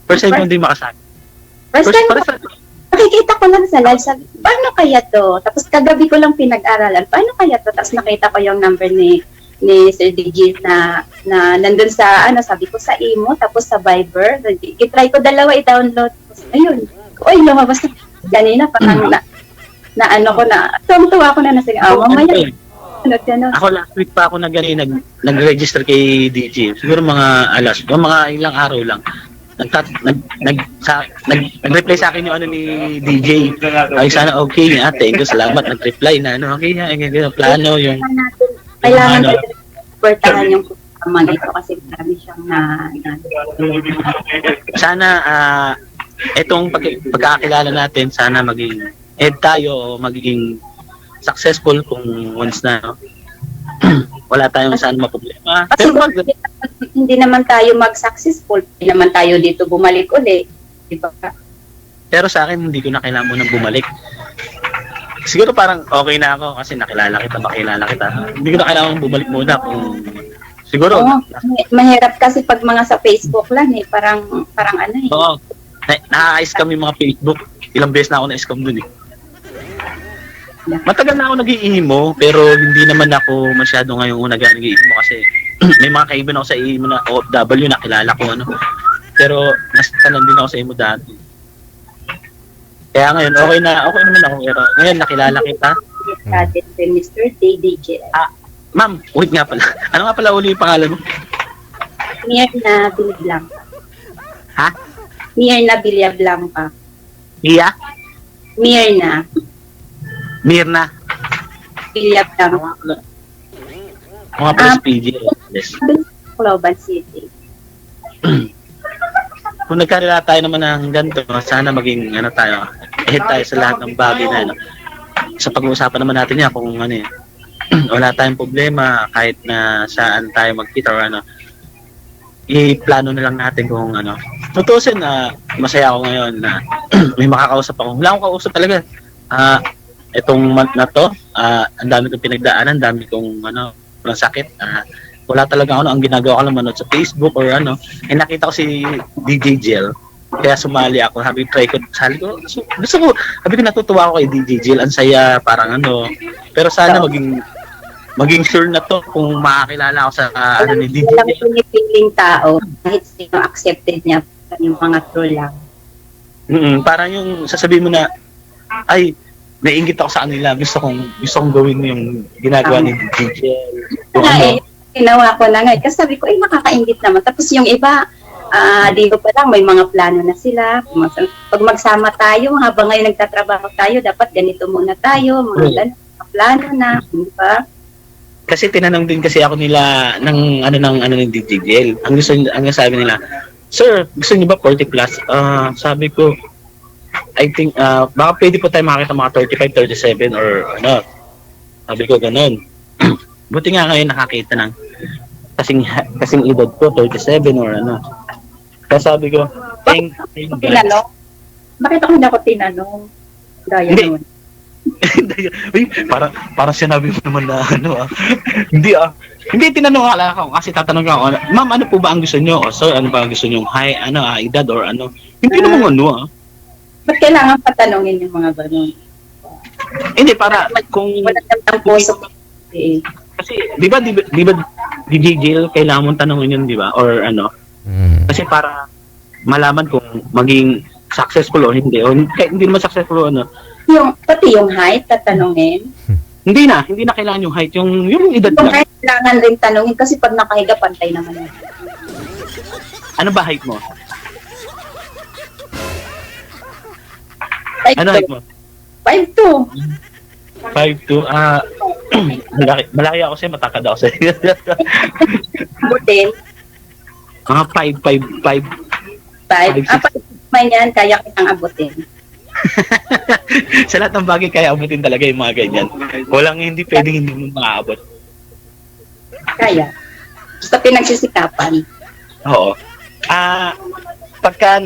first time mo hindi makasali. First time nakikita ko lang sa live, sabi, paano kaya to? Tapos kagabi ko lang pinag-aralan, paano kaya to? Tapos nakita ko yung number ni Sir DJ na nandun sa, sabi ko sa imo, tapos sa Viber. I-try ko dalawa i-download. Tapos, ayun. Lumabas na. Ganina, parang tuwang-tuwa ko na nasa, mamaya. Ako last week pa ako nag-register kay DJ. Siguro mga ilang araw lang. Nag-reply sa akin yung ni DJ. Ay sana okay thank you, salamat. Nag-reply na okay plano yung kailangan supportahan yung programa ito kasi marami siyang sana itong pagkakakilala natin sana maging tayo o magiging successful kung once na wala tayong saan maproblema. Pero hindi naman tayo mag-successful, hindi naman tayo dito bumalik ulit, di ba? Pero sa akin hindi ko na kailangan munang bumalik. Siguro parang okay na ako kasi makilala kita. Hindi ko na kailangan bumalik muna kung siguro. Mahirap kasi pag mga sa Facebook lang parang Oo. Na-ice kami mga Facebook. Ilang beses na ako na-scam dun Matagal na ako nag-iimo pero hindi naman ako masyado ngayong nag-iimo kasi may mga kaibigan ako sa iimo na OFW na kilala ko Pero nasasalan din ako sa imo dati. Kaya ngayon okay naman ako pero ngayon nakilala kita. Mr. DJ. Ma'am, wait nga pala. Ano nga pala uli yung pangalan mo? Mirna Villablanca. Ha? Mirna Villablanca. Mia? Mirna Villablanca. Mga pala si PJ. Yes. Cloban City. Kung nagkarila tayo naman ng ganito, sana maging tayo, ahead tayo sa lahat ng bagay na sa pag-uusapan naman natin yan kung wala tayong problema kahit na saan tayo magkita or i-plano na lang natin kung tutusin masaya ako ngayon na may makakausap ako. Wala akong kausap talaga. Itong month na to, ang dami kong pinagdaanan, dami kong walang sakit. Wala talaga ang ginagawa ko lang manood sa Facebook or nakita ko si DJ Gel. Kaya sumali ako, sabi gusto ko, natutuwa ako kay DJ Gel, ang saya, parang pero sana maging sure na to kung makakilala ako sa ni DJ Gel. Walang pinipiling tao, kahit sino accepted niya yung mga true lang. Parang yung sasabihin mo na, ay, naiingit ako sa kanila. Gusto kong gawin yung ginagawa ni DJ. Yung Ginawa ko na nga. Kasi sabi ko, nakakaingit naman. Tapos yung iba, dito pa lang, may mga plano na sila. Pag magsama tayo, habang ngayon nagtatrabaho tayo, dapat ganito muna tayo. Mga plano na, di ba? Kasi tinanong din kasi ako nila ng DJ Jel. Ang sabi nila, sir, gusto niyo ba 40 plus? Sabi ko, I think, baka pwede po tayo makakita mga 35, 37 or ano. Sabi ko, ganun. Buti nga ngayon nakakita ng kasing edad ko, 37 or ano. Kaya sabi ko, thank God. Bakit ako hindi ako tinanong? Gaya naman. Uy, para sinabi mo naman na ano Hindi, tinanong nga lang ako kasi tatanong ako, ma'am, ano po ba ang gusto nyo? O sir, ano ba ang gusto nyo? Edad or ano? Hindi naman Ba't kailangan patanongin yung mga ganun? Hindi, para kung... Wala ng puso. Kasi, di ba DJ Jill, kailangan mong tanongin yun, di ba? Or ano? Kasi para malaman kung maging successful o hindi. O hindi naman successful o ano. Pati yung height, tatanungin. Hindi na kailangan yung height. Yung edad Yung lang. height, kailangan rin tanungin kasi pag nakahiga, pantay naman yun. Ano ba height mo? Like Ano height mo? 5'2". 5'2". Malaki ako sa'yo, matakad ako sa'yo. Butin. Mga 5'5". 5'5". Yan, kaya kitang abutin. Sa lahat ng bagay kaya abutin talaga yung mga ganyan. Hindi pwedeng hindi mo maaabot. Kaya. Basta pinagsisikapan. Oo. Pagka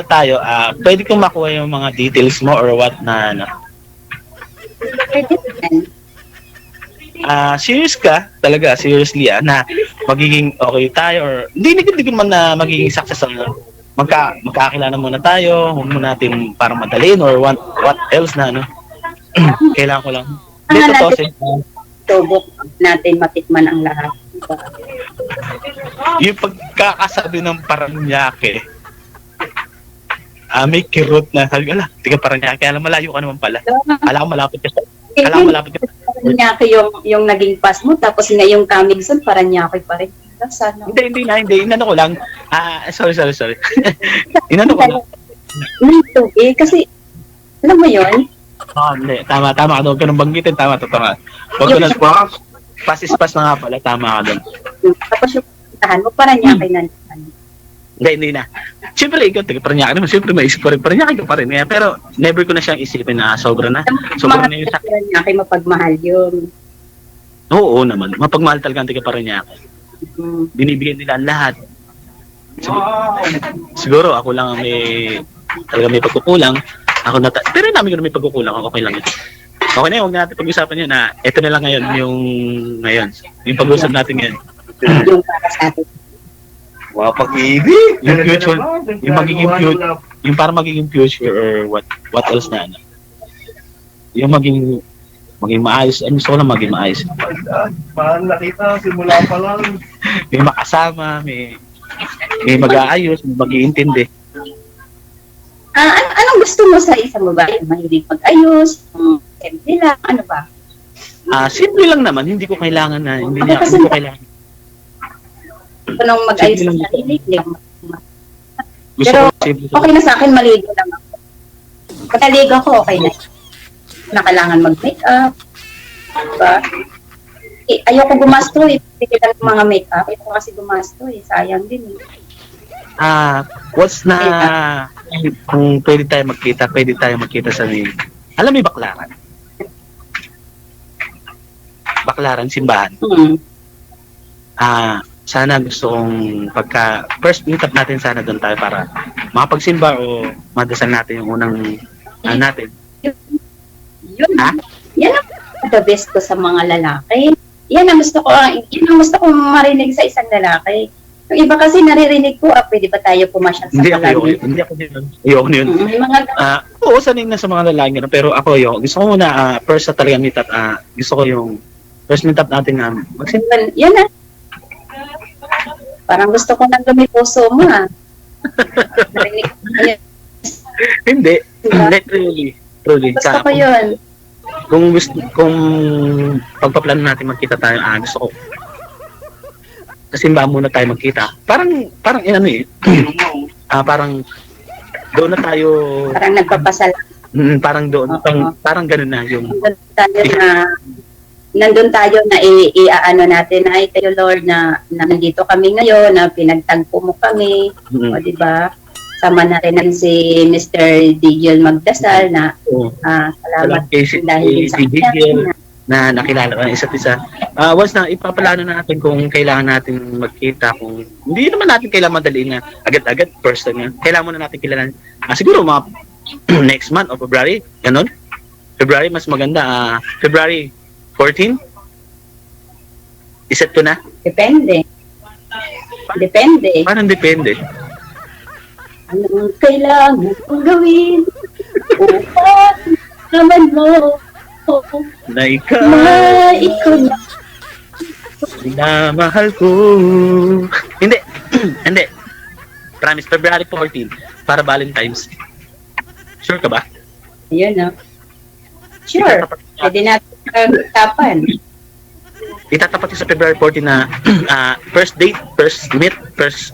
tayo, pwede kong makuha yung mga details mo or what na ano. Pwede yan. Serious ka talaga, seriously na magiging okay tayo or hindi ko man na magiging successful na magkakilala muna tayo, huwag mo natin parang madalin or what else na ano. Kailangan ko lang. Tubok natin matikman ang lahat. Yung pagkakasabi ng Paranaque, may kirot na sabi ko, tiga Paranaque, alam malayo ka naman pala. Alam ko malapit ka. Paranaque yung naging pass mo, tapos ngayong coming soon, Paranaque pa rin. Sana. Hindi. Inano ko lang. Sorry. Inano ko lang. Ito kasi, alam mo yun? Hindi. Tama ka doon. Ganun banggitin. Tama. Huwag ko na pass na nga pala. Tama ka doon. Tapos yung puntahan mo, Paranaque na. Hindi na. Siyempre, ikaw, Paranaque naman. Siyempre, maisip ko rin. Paranaque ka pa rin. Pero, never ko na siyang isipin na sobra na. Sobra na yun sa... Paranaque, mapagmahal yun. Oo naman. Mapagmahal talaga ang tiga Paranaque. Binibigyan nila ang lahat. Siguro ako lang may pagkukulang. Pero namin ko na may pagkukulang. Okay lang yun. Okay na yun. Huwag na natin pag-usapan yun. Ito na lang ngayon. Yung pag-usap natin ngayon. Yung para sa atin. Wow, pag-ibig! Yung future. Yung magiging future. Yung para magiging future or what else na ano. Yung maging maayos. Gusto ko lang maging maayos. Parang nakita, simula pa lang. May makasama, may mag-aayos, may mag-iintindi. Anong gusto mo sa isang babae? Mahilig mag-ayos? Simple lang? Ano ba? Simple lang naman. Hindi ko kailangan na. Hindi ko kailangan. Anong mag-ayos sa sarili? Gusto Pero ko simple. okay na sa akin, maligo lang ako. Pag naligo ako, okay na. Na kailangan mag-makeup. Diba? Ayoko gumasto eh. Hindi kita ng mga makeup. Ito kasi gumasto eh. Sayang din eh. What's na kung pwede tayo magkita sa alam mo yung Baklaran? Baklaran, simbahan. Sana gusto kong pagka first meet up natin sana doon tayo para makapagsimba o madasal natin yung unang natin. Yun. Yan ang the best ko sa mga lalaki. Yan ang gusto ko marinig sa isang lalaki. Yung iba kasi naririnig ko, pwede ba tayo pumasyal sa palagi? Hindi ako yun. Oo, sanay na sa mga lalaki na, pero ako gusto ko muna, first na talaga meet up, gusto ko yung first meet up natin na magsimba. Yan na. Parang gusto ko nang lumipuso mo Narinig ko. Hindi. Diba? Not really. Truly. Gusto ko yun. Kung pagpaplano natin magkita tayo, gusto ko. Kasi ba muna tayo magkita. Parang ano eh. Parang doon na tayo. Parang nagpapasalamat. Parang doon. Parang ganun na yung. Nandun tayo na i-ano natin na kayo Lord na nandito kami ngayon, na pinagtagpo mo kami. O di ba? Sama na rin si Mr. Digel magdasal na salamat dahil sa kanya na nakilala ang isa't isa. Once na ipapalano natin kung kailangan natin magkita, kung hindi naman natin kailangan madaliin na agad-agad first na. Kailangan muna natin kilala. Siguro mga next month o February, ganun. February mas maganda. February 14? Iset ko na? Depende. Parang depende. Anong kailangan kong gawin upang naman mo Na ikaw na mahal ko. Hindi. Hindi. Promise, February 14 para Valentine's. Sure ka ba? Yun, no? Sure. Pwede natin pag-usapan. Itatapat ko sa February 14 na first date, first meet, first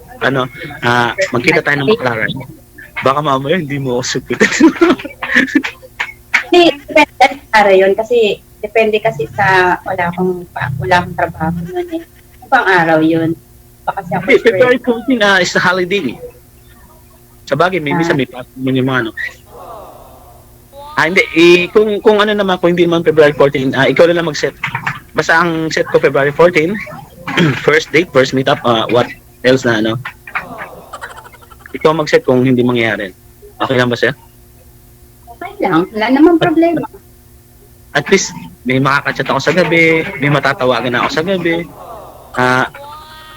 magkita tayo ng maklaran. Baka mamaya hindi mo ako sukutin. Hindi, depende para yun kasi depende kasi sa wala akong trabaho nun eh. Pang araw yun. Baka kasi ako February 14 is a holiday. Sa bagay, may misa may pasok yung mga hindi. Kung ano naman, kung hindi naman February 14, ikaw na lang mag-set. Basta ang set ko February 14, first date, first meet up, what else na Ikaw mag-set kung hindi mangyayari. Okay lang ba siya? Okay lang. Wala namang problema. At least, may makakachat ako sa gabi, may matatawagan ako sa gabi,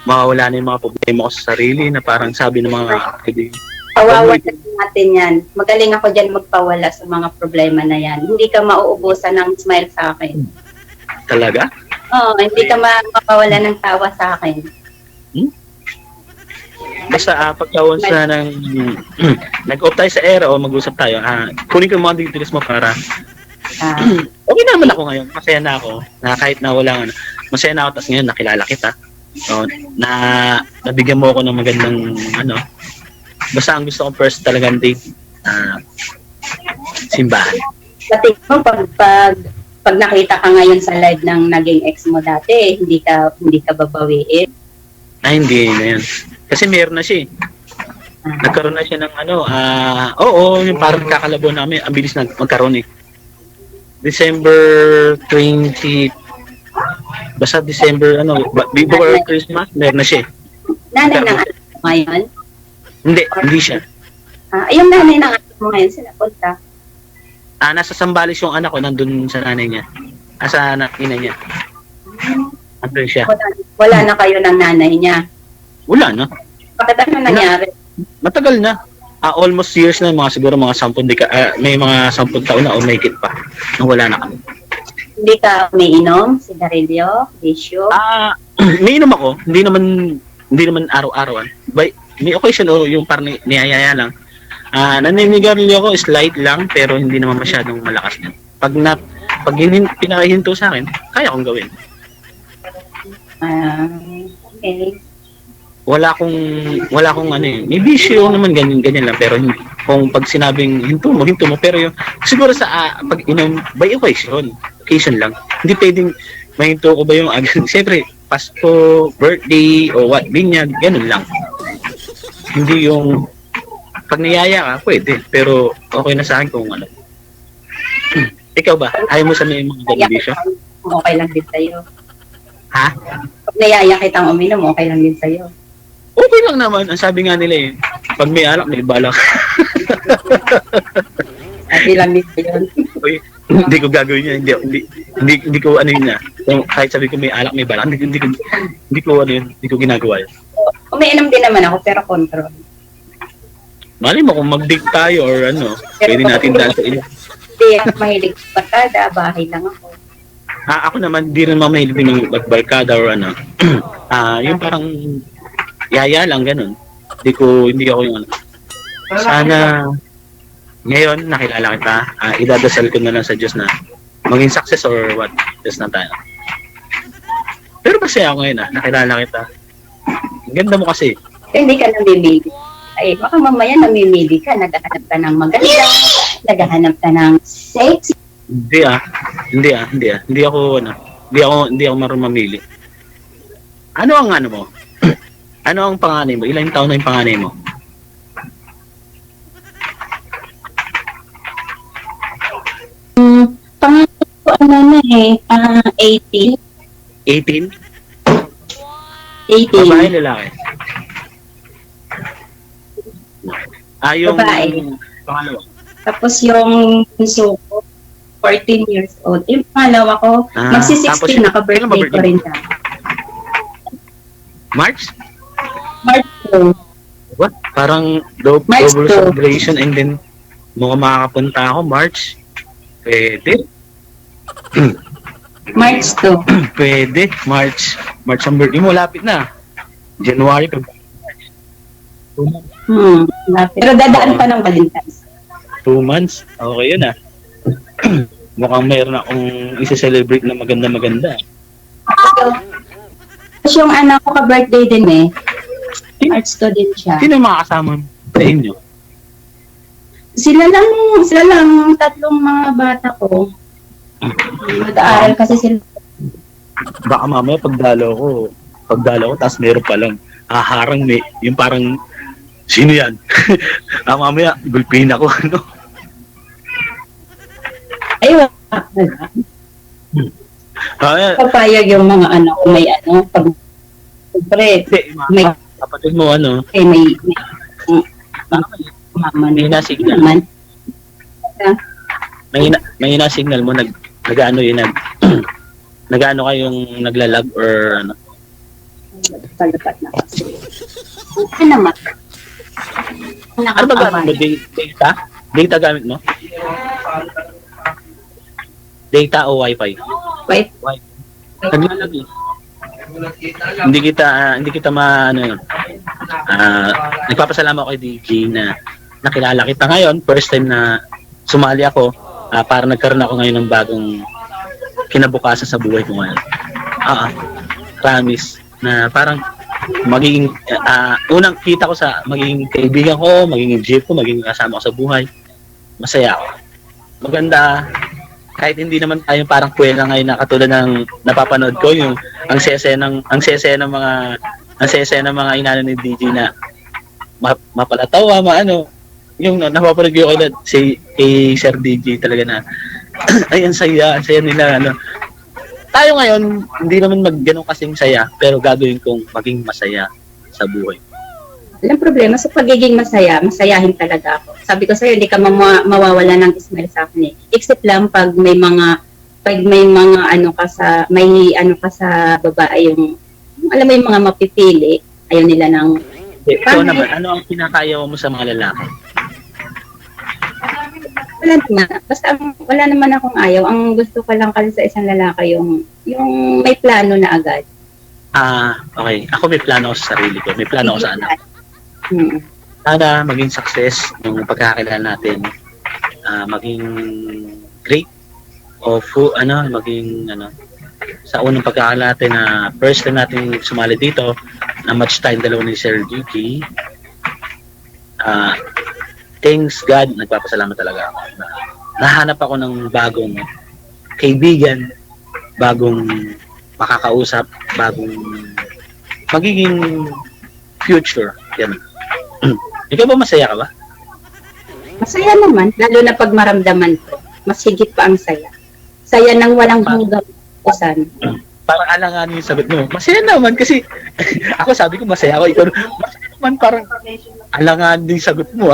mawawala na yung mga problema ko sa sarili na parang sabi ng mga kaibigan. Pawawalan natin yan. Magaling ako dyan magpawala sa mga problema na yan. Hindi ka mauubusan ng smile sa akin. Talaga? Oo, hindi ka mapawala ng tawa sa akin. Basta pagkawan sa ng nag-off tayo sa era o mag-usap tayo, kunin ko yung mga details mo para okay naman ako ngayon. Masaya na ako na kahit na wala masaya na ako, tapos ngayon nakilala kita. Na nabigyan mo ako ng magandang basta ang gusto ko first talagang date, simbahan. Pati mo pag nakita ka ngayon sa live ng naging ex mo dati, hindi ka babawiin. Hindi na yan. Kasi meron na siya. Nagkaroon na siya ng yung parang kakalabo namin, ang bilis na magkaroon eh. December 20, basta December before Christmas, meron na siya. Nanay ng anak mo ngayon? Hindi siya. Yung nanay ng anak mo ngayon, sila punta? Nasa Sambales yung anak ko, nandun sa nanay niya. Sa ina niya. Andun siya. Wala na kayo ng nanay niya? Wala na. Bakit ano nangyari? Matagal na. Almost years na, siguro mga 10 may mga 10 taon na o may kit pa. Nang wala na kami. Hindi ka umiinom? Sigarilyo? Bisyo? May inom ako. Hindi naman araw-arawan. May occasion yung parang niyayaya lang. Naninigarilyo ako, slight lang, pero hindi naman masyadong malakas na. Pag pinahinto sa akin, kaya kong gawin. Okay. Wala akong may bisyo naman ganyan lang, pero hindi. Kung pag sinabing hinto mo, pero yung siguro sa pag inom by occasion lang. Hindi pwedeng mahinto ko ba yung siyempre Pasko, birthday o what, binyag, ganun lang. Hindi yung pag niyaya ka, pwede, pero okay na sa akin kung Ikaw ba? Ayaw mo sa may mga ganun bisyo? Okay lang din sa'yo. Ha? Pag niyaya kitang uminom, okay lang din sa'yo. Okay lang naman. Ang sabi nga nila pag may alak, may balak. Okay lang din sa'yo. Hindi ko gagawin yan. Hindi ko yun na. Kahit sabi ko may alak, may balak, hindi ko ginagawa yun. Umiinom din naman ako, pero control. Mali mo kung mag-date tayo or pwede natin dahil sa inyo. Hindi ako mahilig barkada, bahay lang ako. Ako naman, di rin mahilig din magbarkada or yung parang yaya lang, ganun. Hindi ako yung sana Ngayon, nakilala kita. Idadasal ko na lang sa Diyos na maging success or what. Just na tayo. Pero masaya ako ngayon nakilala kita. Ang ganda mo kasi. Hindi ka namimili. Ay, baka mamaya namimili ka, naghahanap ka ng maganda, naghahanap ka ng sexy. Hindi ako marunong mamili. Ano ang ano mo? Ano ang panganay mo? Ilang taon na yung panganay mo? Pangalan ko ano na 18. 18? 18. Babae, lalaki? Yung Babae. pangalawa. Tapos yung bunso ko, 14 years old. Yung pangalawa ko, Tapos magsi-16, naka-birthday kailan ba ko rin siya. March? March 2. What? Parang March double 2. celebration and then mukhang makakapunta ako March. Pwede. March 2. Pwede. March ang birthday mo. Lapit na. January. Pero dadaan pa ng Valentine's. 2 months. Okay yun Mukhang mayroon akong isa-celebrate na maganda-maganda. Tapos yung anak ko ka-birthday din March 2 din siya. Sino yung mga kasama sa inyo? Sila lang tatlong mga bata ko. Mag-aaral kasi sila. Baka mamaya pagdalo ko, tapos meron palang haharang yung parang, sino yan? Mamaya, gulpin ako, Ayun. Papayag yung mga anak ko may pag may kapatid mo, may mama Mahina signal. naman. Mahina signal mo, nag-ano kayong naglalag or ano? Palapat na kasi. Ano naman? Ano ba gamit mo? Data? Data gamit mo? Data o wifi? Wait. Naglalag Hindi kita nagpapasalamat ako kay DJ na nakilala kita ngayon. First time na sumali ako para nagkaroon ako ngayon ng bagong kinabukasan sa buhay ko ngayon. Promise na parang magiging unang kita ko sa magiging kaibigan ko, magiging jeep ko, magiging kasama ko sa buhay. Masaya ako. Maganda kahit hindi naman tayo parang kuwela ngayon na katulad ng napapanood ko yung ang sese ng mga inano ni DJ na mapalatawa, yung napapanood ko kay Sir DJ talaga na ay ang saya nila Tayo ngayon hindi naman ganun kasing saya pero gagawin kong maging masaya sa buhay. Walang problema sa pagiging masayahin talaga ako. Sabi ko sa'yo, hindi ka mawawala ng smile sa akin Except lang pag may mga ka sa babae yung alam mo yung mga mapipili, ayaw nila ng Ikaw naman, ano ang kinakayaw mo sa mga lalaki? Wala naman. Basta wala naman akong ayaw. Ang gusto ko lang kasi sa isang lalaki yung may plano na agad. Okay. Ako may plano ako sa sarili ko. May plano ako sa anak. Sana maging success yung pagkakakilala natin. Maging great o maging sa unang pagkakakilala natin na first time natin sumali dito na match time dalawa ni Sir Gigi. Thanks God, nagpapasalamat talaga ako. Nahanap ako ng bagong kaibigan, bagong makakausap, bagong magiging future. Yan. Ikaw ba masaya ka ba? Masaya naman, lalo na pag maramdaman ko. Mas higit pa ang saya. Saya nang walang hanggang usan. Parang alanganin yung sagot mo. Masaya naman kasi ako sabi ko masaya ako. Ikaw masaya naman parang alanganin yung sagot mo.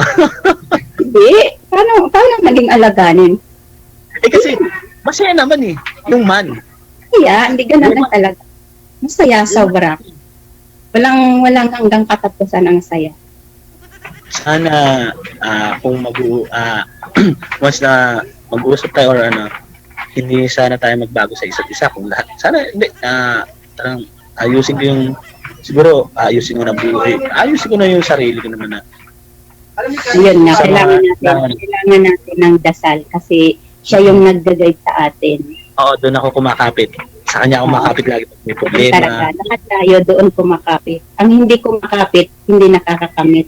Hindi. Paano naging alaganin? Kasi masaya naman yung man. Hindi ganun lang talaga. Masaya sobra. Walang hanggang katapusan ang saya. Sana kung once na mag-uusap tayo or hindi sana tayo magbago sa isa't isa kung lahat. Sana hindi parang ayusin ko yung siguro ayusin ko na buhay. Ayusin ko na yung sarili ko naman na Ayun nga, kailangan natin ng dasal kasi siya yung nagga-guide sa atin. Oo, doon ako kumakapit. Sa kanya ako kumakapit lagi pag may problema. Talaga, lahat tayo doon kumakapit. Ang hindi kumakapit, hindi nakakakamit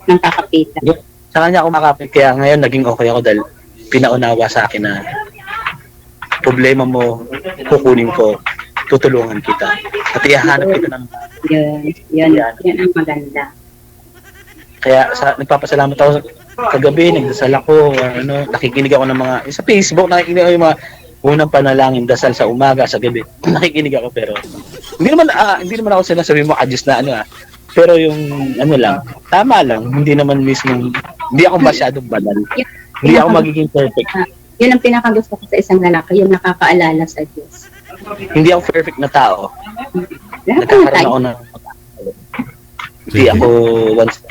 ng kakapitan. Sa kanya ako kumakapit, kaya ngayon naging okay ako dahil pinaunawa sa akin na problema mo, kukunin ko, tutulungan kita. At ihahanap kita ng... Yun ang maganda. Kaya nagpapasalamat ako kagabi, nagdasal ako, nakikinig ako ng mga, sa Facebook, nakikinig ako yung mga unang panalangin, dasal sa umaga, sa gabi. Nakikinig ako pero, hindi naman ako sinasabi mo, adjust na pero yung, lang, tama lang, hindi naman mismo, hindi ako masyadong banal. Hindi ako magiging perfect. Yun ang pinakagusto ko sa isang lalaki, yung nakakaalala sa Diyos. Hindi ako perfect na tao. Nagkakaroon ako ng hindi ako once.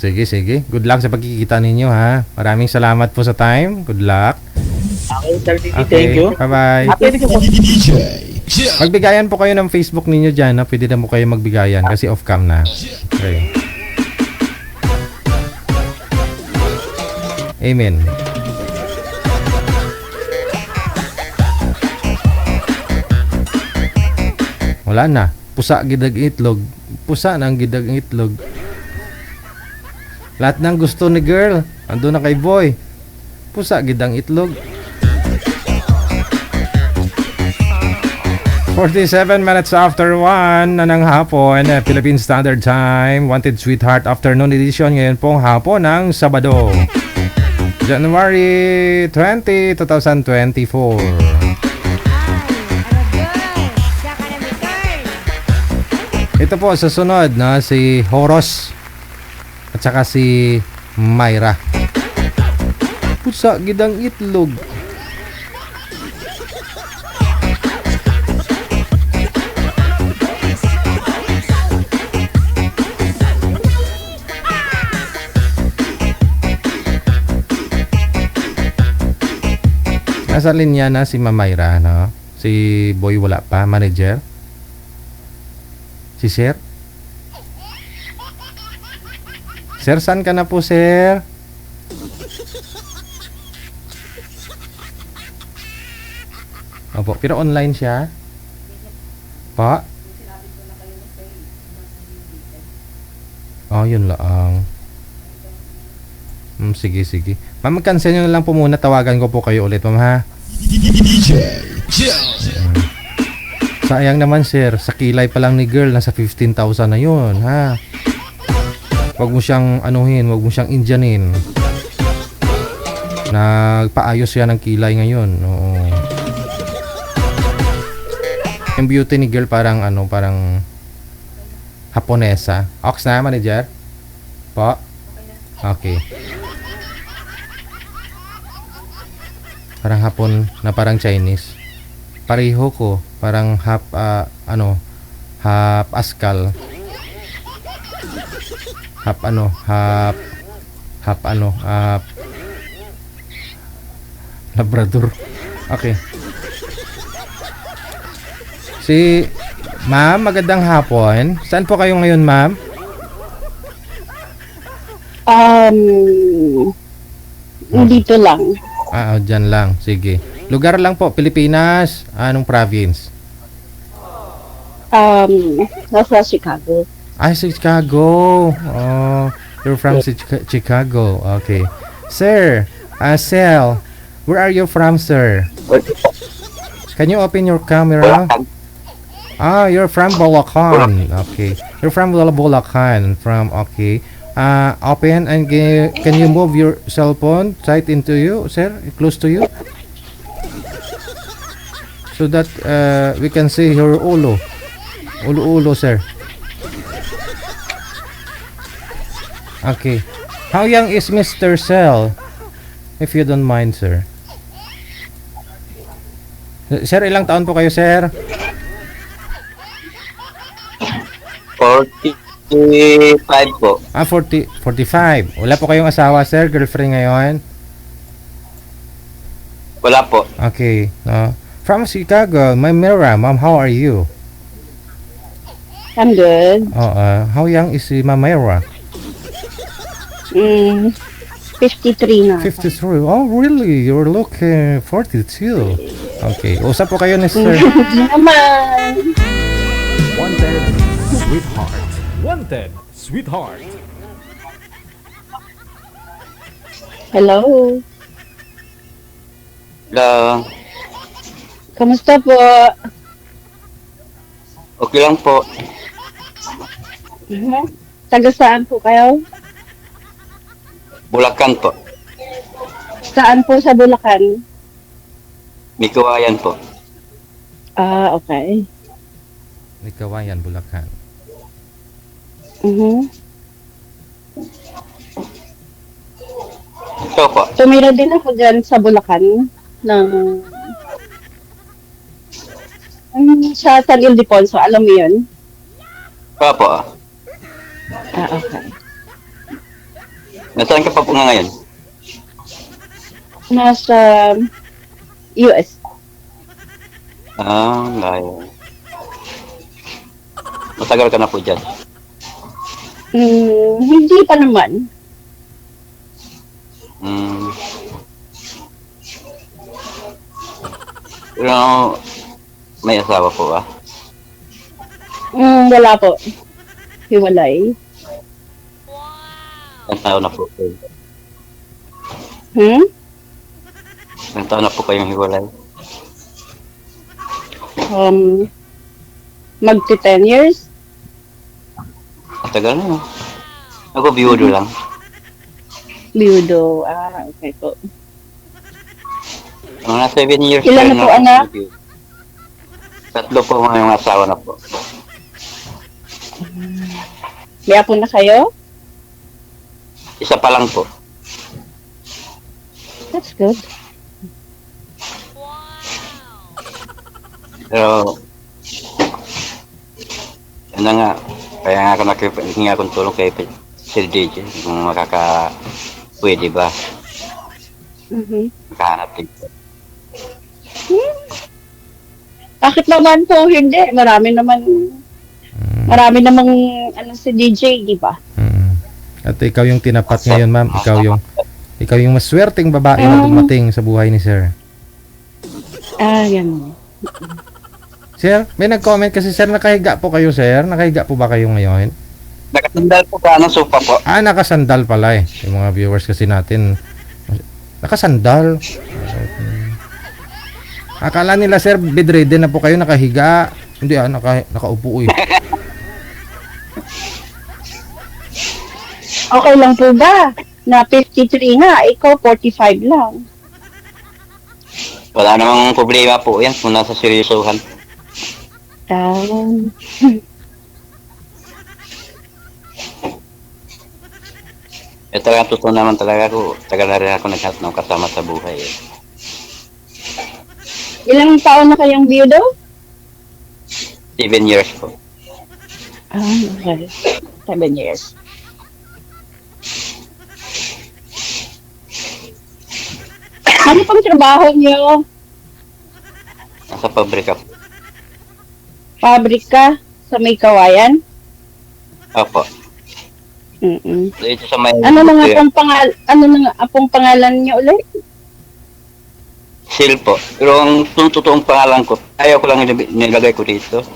Sige. Good luck sa pagkikita ninyo, ha. Maraming salamat po sa time. Good luck. Okay, Sir Didi, thank you. Bye-bye. DJ Joe. Magbigayan po kayo ng Facebook ninyo dyan, ha? Pwede na po kayo magbigayan kasi off-cam na. Okay. Amen. Wala na. Pusa gidag itlog. Pusa na ang gidag itlog. Lahat ng gusto ni girl, ando na kay boy. Pusa gidang itlog. 47 minutes after 1 na ng hapon, Philippine Standard Time, Wanted Sweetheart Afternoon Edition ngayon pong hapon ng Sabado, January 20, 2024. Ito po sa sunod na si Horos at saka si Myra. Pusa gidang itlog. Nasa linya na si Mamayra, no? Si Boy wala pa, manager. Si Sir? Sir, saan ka na po, Sir? Opo, pero online siya? Pa? Oh, yun lang. Sige. Ma'am, mag-cancel nyo na lang po muna. Tawagan ko po kayo ulit, ma'am, ha? DJ Joe. Sayang naman, sir. Sa kilay pa lang ni girl, nasa 15,000 na yun, ha? Huwag mo siyang anuhin, huwag mo siyang indyanin. Nagpaayos siya ng kilay ngayon. Oo. Yung beauty ni girl parang parang Haponesa. Ox na, manager? Po? Okay. Parang Hapon na parang Chinese. Pareho ko. Parang half Askal. Half Labrador. Okay. Si Ma'am, magandang hapon. Saan po kayo ngayon, Ma'am? Dito lang. Dyan lang. Sige. Lugar lang po, Pilipinas. Anong province? Nasa Chicago. Chicago. Oh, you're from Chicago. Okay. Sir, Sel, where are you from, sir? Can you open your camera? You're from Bulacan. Okay. You're from Bulacan. Okay. Open and can you move your cell phone tight into you, sir? Close to you? So that we can see your ulo. Ulo, sir. Okay. How young is Mr. Cell? If you don't mind, sir. Sir, ilang taon po kayo, sir? 45 po. 45. Wala po kayong asawa, sir? Girlfriend ngayon? Wala po. Okay. From Chicago, Ma'am, how are you? I'm good. How young is si Ma'am Myra? 53 na. 53. Oh, really? You're looking 42. Okay. Usap po kayo ni sir. Hindi naman. Wanted, sweetheart. Wanted, sweetheart. Hello. Hello. Kamusta po? Okay lang po. Taga saan po kayo? Bulacan po. Saan po sa Bulacan? May kawayan po. Ah, okay. May Kawayan, Bulacan. Ito po. Tumira din ako dyan sa Bulacan ng sa San Ildefonso, alam mo yun? Po. Ah, okay. Nasaan ka pa po nga ngayon? Nasa US. Layo. Matagal ka na po dyan. Hindi pa naman. Pero may asawa po ba? Wala po. Hiwalay. Ilang taon na po kayo? Ilang taon na po kayong hiwalay? Magti 10 years. Matagal na. Ako biyudo lang. Biyudo. Ah, okay po. Mga 7 years. Ilan na po, anak? 3 po mga asawa na po. May apo na kayo? Isa pa lang po. That's good. Pero, yun na nga. Kaya nga ako nakihinga akong tulong kay Sir DJ. Kung pwede ba? Makahanap din po. Bakit naman po hindi? Marami namang si DJ, di ba? At ikaw yung tinapat ngayon, ma'am. Ikaw yung maswerteng babae na dumating sa buhay ni sir. Ah, yan. Sir, may nag-comment kasi sir, nakahiga po kayo sir. Nakahiga po ba kayo ngayon? Nakasandal po ka ng sofa po. Ah, nakasandal pala eh. Yung mga viewers kasi natin. Nakasandal. Akala nila sir, bedridden na po kayo, nakahiga. Hindi nakaupo eh. Okay lang po ba? Na 53 na, ikaw 45 lang. Wala namang problema po yan kung nasa seryosohan. Talagang totoo naman talaga ako. Tagal na rin ako naghanap ng kasama sa buhay. Ilang taon na kayong biyudo? 7 years po. Okay. 7 years. Ano pang trabaho niyo? Nasa pabrika po. Pabrika sa may Kawayan? Opo. Dito sa may... Ano nga pong pangalan niyo ulit? Sil po. Pero ang totoong pangalan ko, ayaw ko lang nilagay ko dito.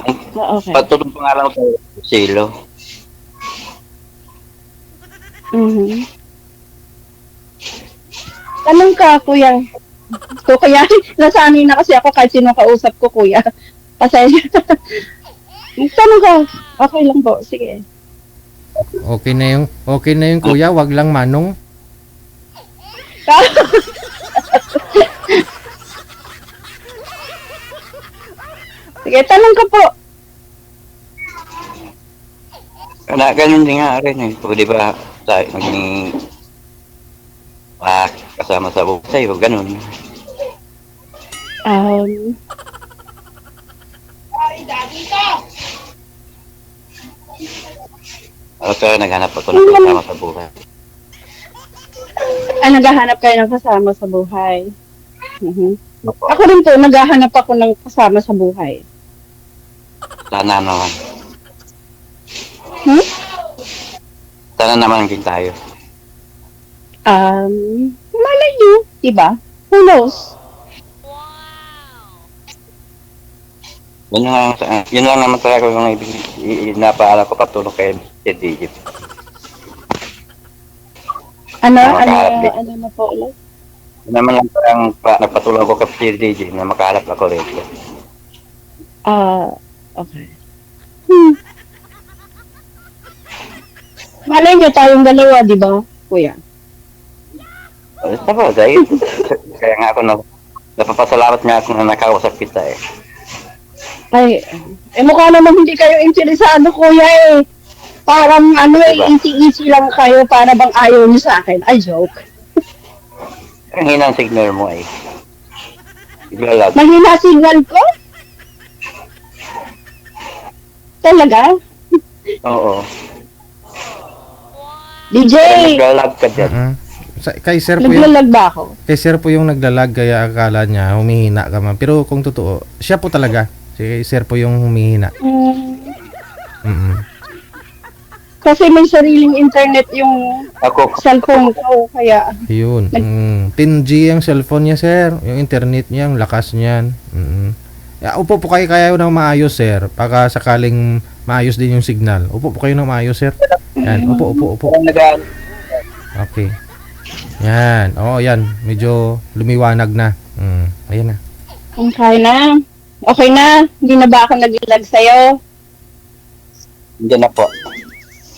Ang totoong pangalan ko, Silo. Tanong ka, kuya. So, kaya, nasanay na kasi ako kahit sino kausap ko, kuya. Pasensya. Tanong ka. Okay lang po. Sige. Okay na yung kuya, wag lang manong. Sige, tanong ka po. Ganun din nga rin eh. Pwede ba tayo maging kasama sa buhay o ganun? Pero naghanap ako ng kasama sa buhay. Naghahanap kayo ng kasama sa buhay. Ako rin po, naghahanap ako ng kasama sa buhay. Sana naman. Sana na naman din tayo. Malay nyo, diba? Who knows? Yun lang naman talaga yung napaalam ko patulong kay DJ. Ano Makaharap na po ulit? Yun naman lang parang nagpatulong ko kay DJ na makaharap ako rito. Okay. Malay nyo tayong dalawa, di ba, kuya? Sa bagay, kaya nga ako napapasalamat nga ako na nakausap kita eh. Ay, mukha naman hindi kayo interesado, kuya eh. Parang Diba? easy-easy lang kayo para bang ayaw niyo sa akin. Ay, joke. Ang hinang signal mo eh. Iglalag. Mahina signal ko? Talaga? Oo. DJ! Naglalag ka dyan. Kay sir po yung Naglalag ba ako? kay sir po yung naglalag kaya akala niya humihina ka man. Pero kung totoo, siya po talaga. Si sir po yung humihina. Kasi may sariling internet yung Ako, cellphone ko, kaya... Yun. 10G ang cellphone niya, sir. Yung internet niya, ang lakas niyan. Upo po kayo kaya ng maayos, sir. Baka sakaling maayos din yung signal. Upo po kayo ng maayos, sir. Yan. Upo. Okay. Yan. Yan. Medyo lumiwanag na. Ayan na. Okay na. Okay na. Hindi na ba ako nag-lag sa'yo? hindi na po.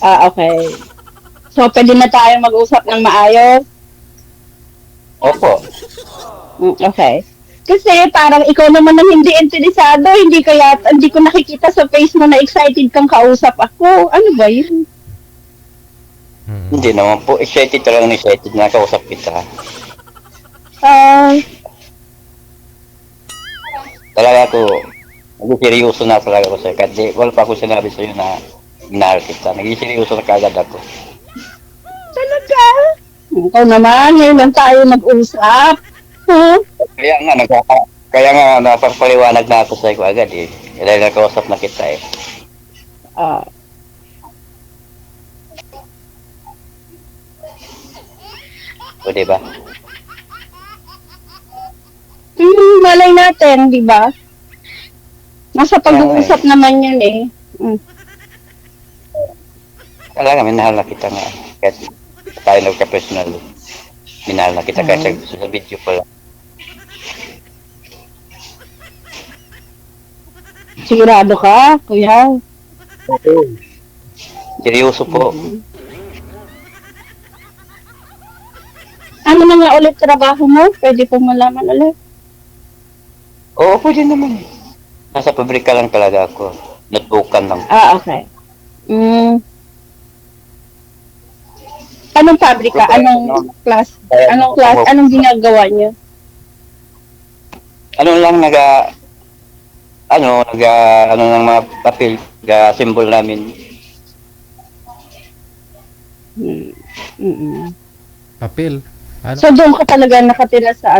Okay. So, pwede na tayo mag-usap ng maayos? Opo. Okay. Kasi parang ikaw naman ang hindi interesado, hindi ko nakikita sa face mo na excited kang kausap ako. Ano ba yun? Hindi naman po. Excited na kausap kita. Talaga ako, nag-seryoso na talaga ako sa'yo. Kasi wala pa ako sinabi sa'yo na minahal kita. Nag-seryoso na kagad ako. Talaga? Ikaw naman, ngayon lang tayo nag-usap. Huh? Kaya nga napapaliwanag na ako sa'yo agad eh. Dahil nakausap na kita eh. O diba? Malay natin, di ba? Nasa pag-uusap naman yun eh. Talaga, minahal na kita nga. Kahit tayo nagka-personal. Minahal na kita kahit sa video pa lang. Sigurado ka, kuya? Seryoso po. Ano na nga ulit trabaho mo? Pwede po malaman ulit. Oo, pwede naman. Nasa pabrika lang talaga ako. Notebookan lang. Okay. Anong pabrika? Anong class? Anong ginagawa niyo? Ano lang ng mga papel, symbol namin. Papel. Ano? So doon ka talaga nakatira sa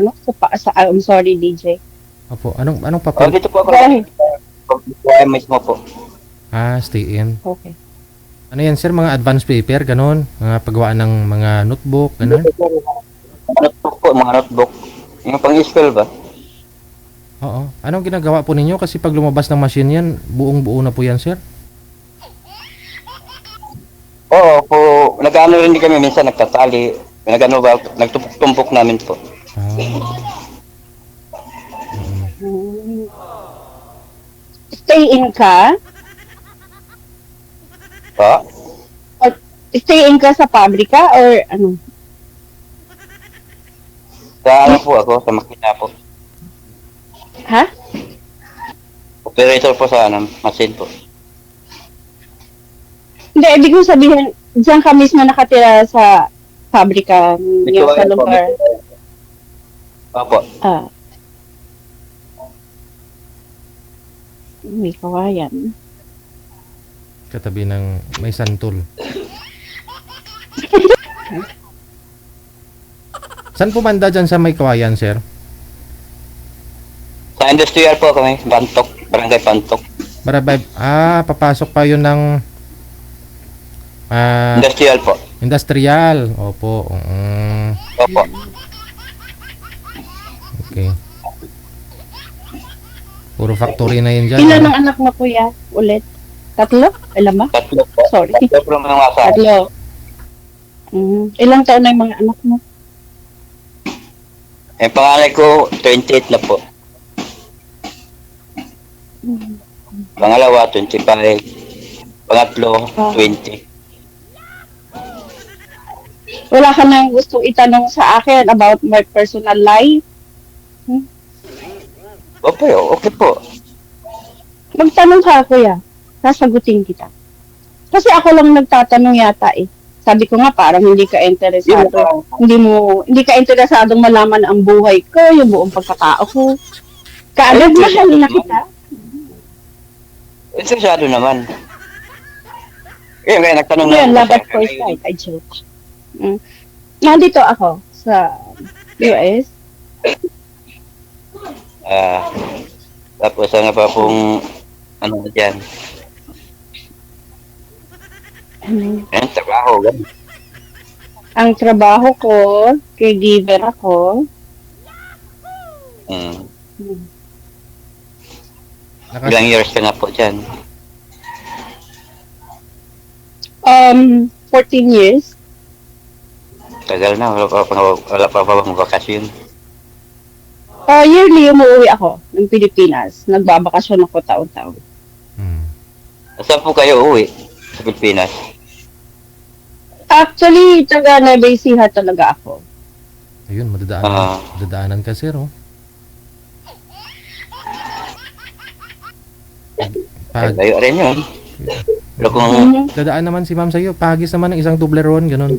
I'm sorry, DJ. Opo, anong papel? Dito po ako. Mismo po. Stay in. Okay. Ano yan, sir? Mga advance paper, ganun? Mga paggawa ng mga notebook, ganun? Mga notebook. Yung pang-school ba? Oo. Anong ginagawa po ninyo? Kasi pag lumabas ng machine yan, buong-buo na po yan, sir? Oo po. Nag-ano rin kami. Minsan nagtatali. Nagtumpok namin po. Stay in ka? Stay in ka sa pabrika or ano? Sa ano po ako? Sa makina po. Ha? Operator po sa machine po. Hindi, ibig kong sabihin, diyan ka mismo nakatira sa pabrika, yung sa lugar. Opo. May kawayan. Katabi ng may santol. Saan po banda dyan sa may kawayan, sir? Sa industrial po kami. Pantok. Barangay Pantok. Papasok pa yun ng Industrial po. Industrial. Opo. Opo. Okay. Puro factory na yun dyan. Ilan ang anak mo, kuya? Ulit? 3? Alam ba? 3 po. Sorry. 3 po mga asawa. 3. Ilang taon na yung mga anak mo? Panganay ko, 28 na po. Pangalawa, 25. Pangatlo, 20. Wala ka nang gustong itanong sa akin about my personal life? Opo, okay po. Magtanong ka, kuya. Sasagutin kita. Kasi ako lang nagtatanong yata eh. Sabi ko nga parang hindi ka interesado. Hindi ka interesadong malaman ang buhay ko, yung buong pagkatao ko. Kaagad mahal na kita. Interesado naman. Kaya nagtanong Ngayon, na. love at first sight. I joke. Nandito ako sa US. Tapos ano pa pong ano dyan? Ayan, trabaho. Ganun. Ang trabaho ko, caregiver ako. Ilang years ka na po dyan? 14 years. Tagal na, wala pa bang bakasyon? Yearly umuwi ako ng Pilipinas. Nagbabakasyon ako taon-taon. Saan po kayo uwi sa Pilipinas? Actually, taga Nueva Ecija talaga ako. Ayun, madadaanan ka, sir, oh. Layo rin yun. Pero kung... Dadaan naman si ma'am sa'yo. Pagis naman ng isang Toblerone, ganun.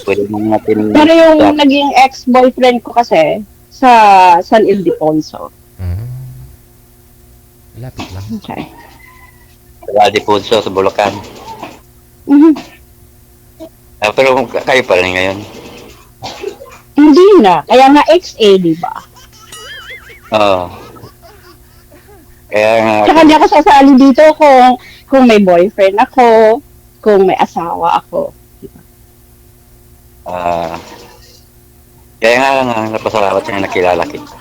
Pwede mo natin... Pero yung naging ex-boyfriend ko kasi sa San Ildefonso. Lapit lang. Okay. Sa Ildefonso, sa Bulacan. Pero kayo pa rin ngayon. Hindi na. Kaya nga ex-A, di ba? Oo. Kaya nga... Tsaka hindi ako sasali dito kung may boyfriend ako, kung may asawa ako. Kaya nga napasalamat na nakilala kita.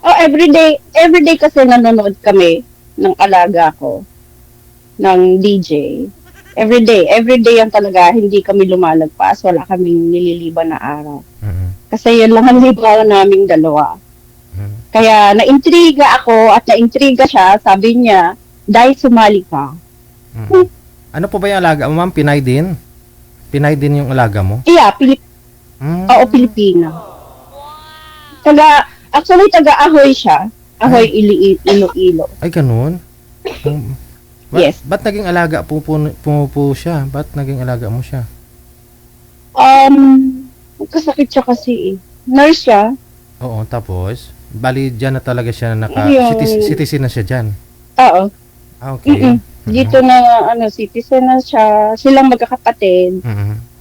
Everyday kasi nanonood kami ng alaga ko, ng DJ. Everyday yan talaga, hindi kami lumalagpas, wala kaming nililiban na araw. Kasi yan lang ang libangan naming dalawa. Kaya naintriga ako at naintriga siya, sabi niya, dahil sumali ka. Ano po ba yung alaga mo, ma'am? Pinay din? Pinay din yung alaga mo? Yeah, Oo, Pilipina. Actually, taga-Ahoy siya. Ahoy, Iloilo. Ay, ganun? Yes. Ba't naging alaga po siya? Ba't naging alaga mo siya? Kasakit siya kasi eh. Nurse siya. Oo, tapos? Bali, dyan na talaga siya citizen na siya dyan? Oo. Okay. Dito na, citizen na siya. Silang magkakapatid.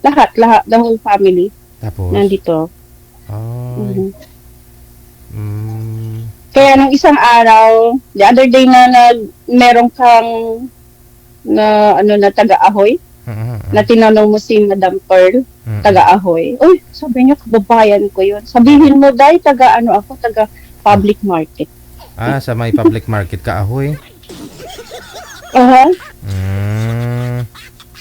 Lahat, the whole family. Tapos? Nandito. Kaya nung isang araw, the other day na meron kang na taga-Ahoy, na tinanong mo si Madam Pearl, taga-Ahoy. Uy, sabi niya, kababayan ko yun. Sabihin mo, dahil taga public market. Sa may public market ka, Ahoy?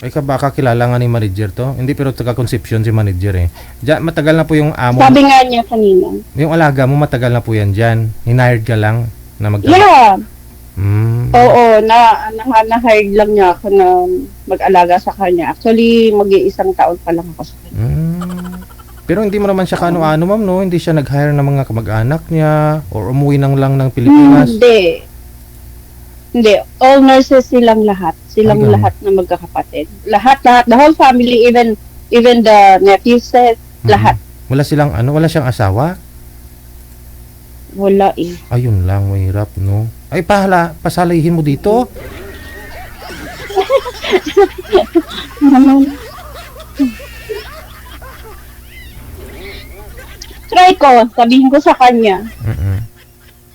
Ay, baka kilala nga ni manager to. Hindi, pero taga-conception si manager eh. Diyan, matagal na po yung amo. Sabi nga niya kanina. Yung alaga mo, matagal na po yan dyan. Hinired ka lang na Yeah. Oo, na-hired lang niya ako na mag-alaga sa kanya. Actually, mag-iisang taon pa lang ako sa kanya. Pero hindi mo naman siya kaano-ano, ma'am, no? Hindi siya nag-hire ng mga kamag-anak niya or umuwi lang ng Pilipinas? Hindi. All nurses silang lahat. Silang lahat na magkakapatid. Lahat. The whole family, even the nephews, lahat. Wala siyang asawa? Wala eh. Ayun lang, mahirap, no? Ay, pasalihin mo dito? Try ko, sabihin ko sa kanya.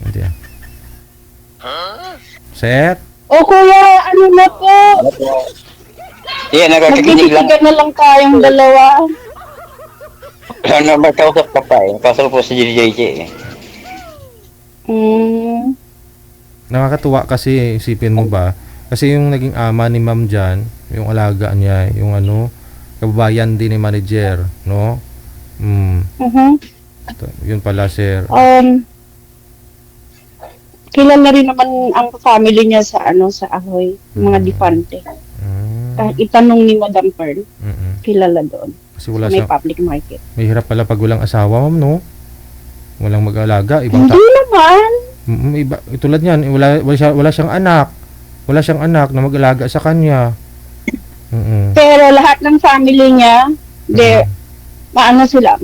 Hindi. Sir? O kuya, ano na po? Yan, nagkakikinig lang. Magtitigan na lang tayong dalawa. Ano, magkausap ka pa eh. Kausap po si JJ eh. Nakakatuwa kasi isipin mo ba? Kasi yung naging ama ni ma'am dyan, yung alaga niya, yung ano, kababayan din ni manager, no? Yun pala, sir. Kilala rin naman ang family niya sa sa Ahoy, mga Difante. Kahit itanong ni Madam Pearl, kilala doon. Kasi wala May siyang, public market. may hirap pala pag walang asawa, ma'am, no? Walang mag-alaga, ibang Hindi naman. iba, tulad niyan, wala siyang anak. Wala siyang anak na mag-alaga sa kanya. Pero lahat ng family niya, maano sila,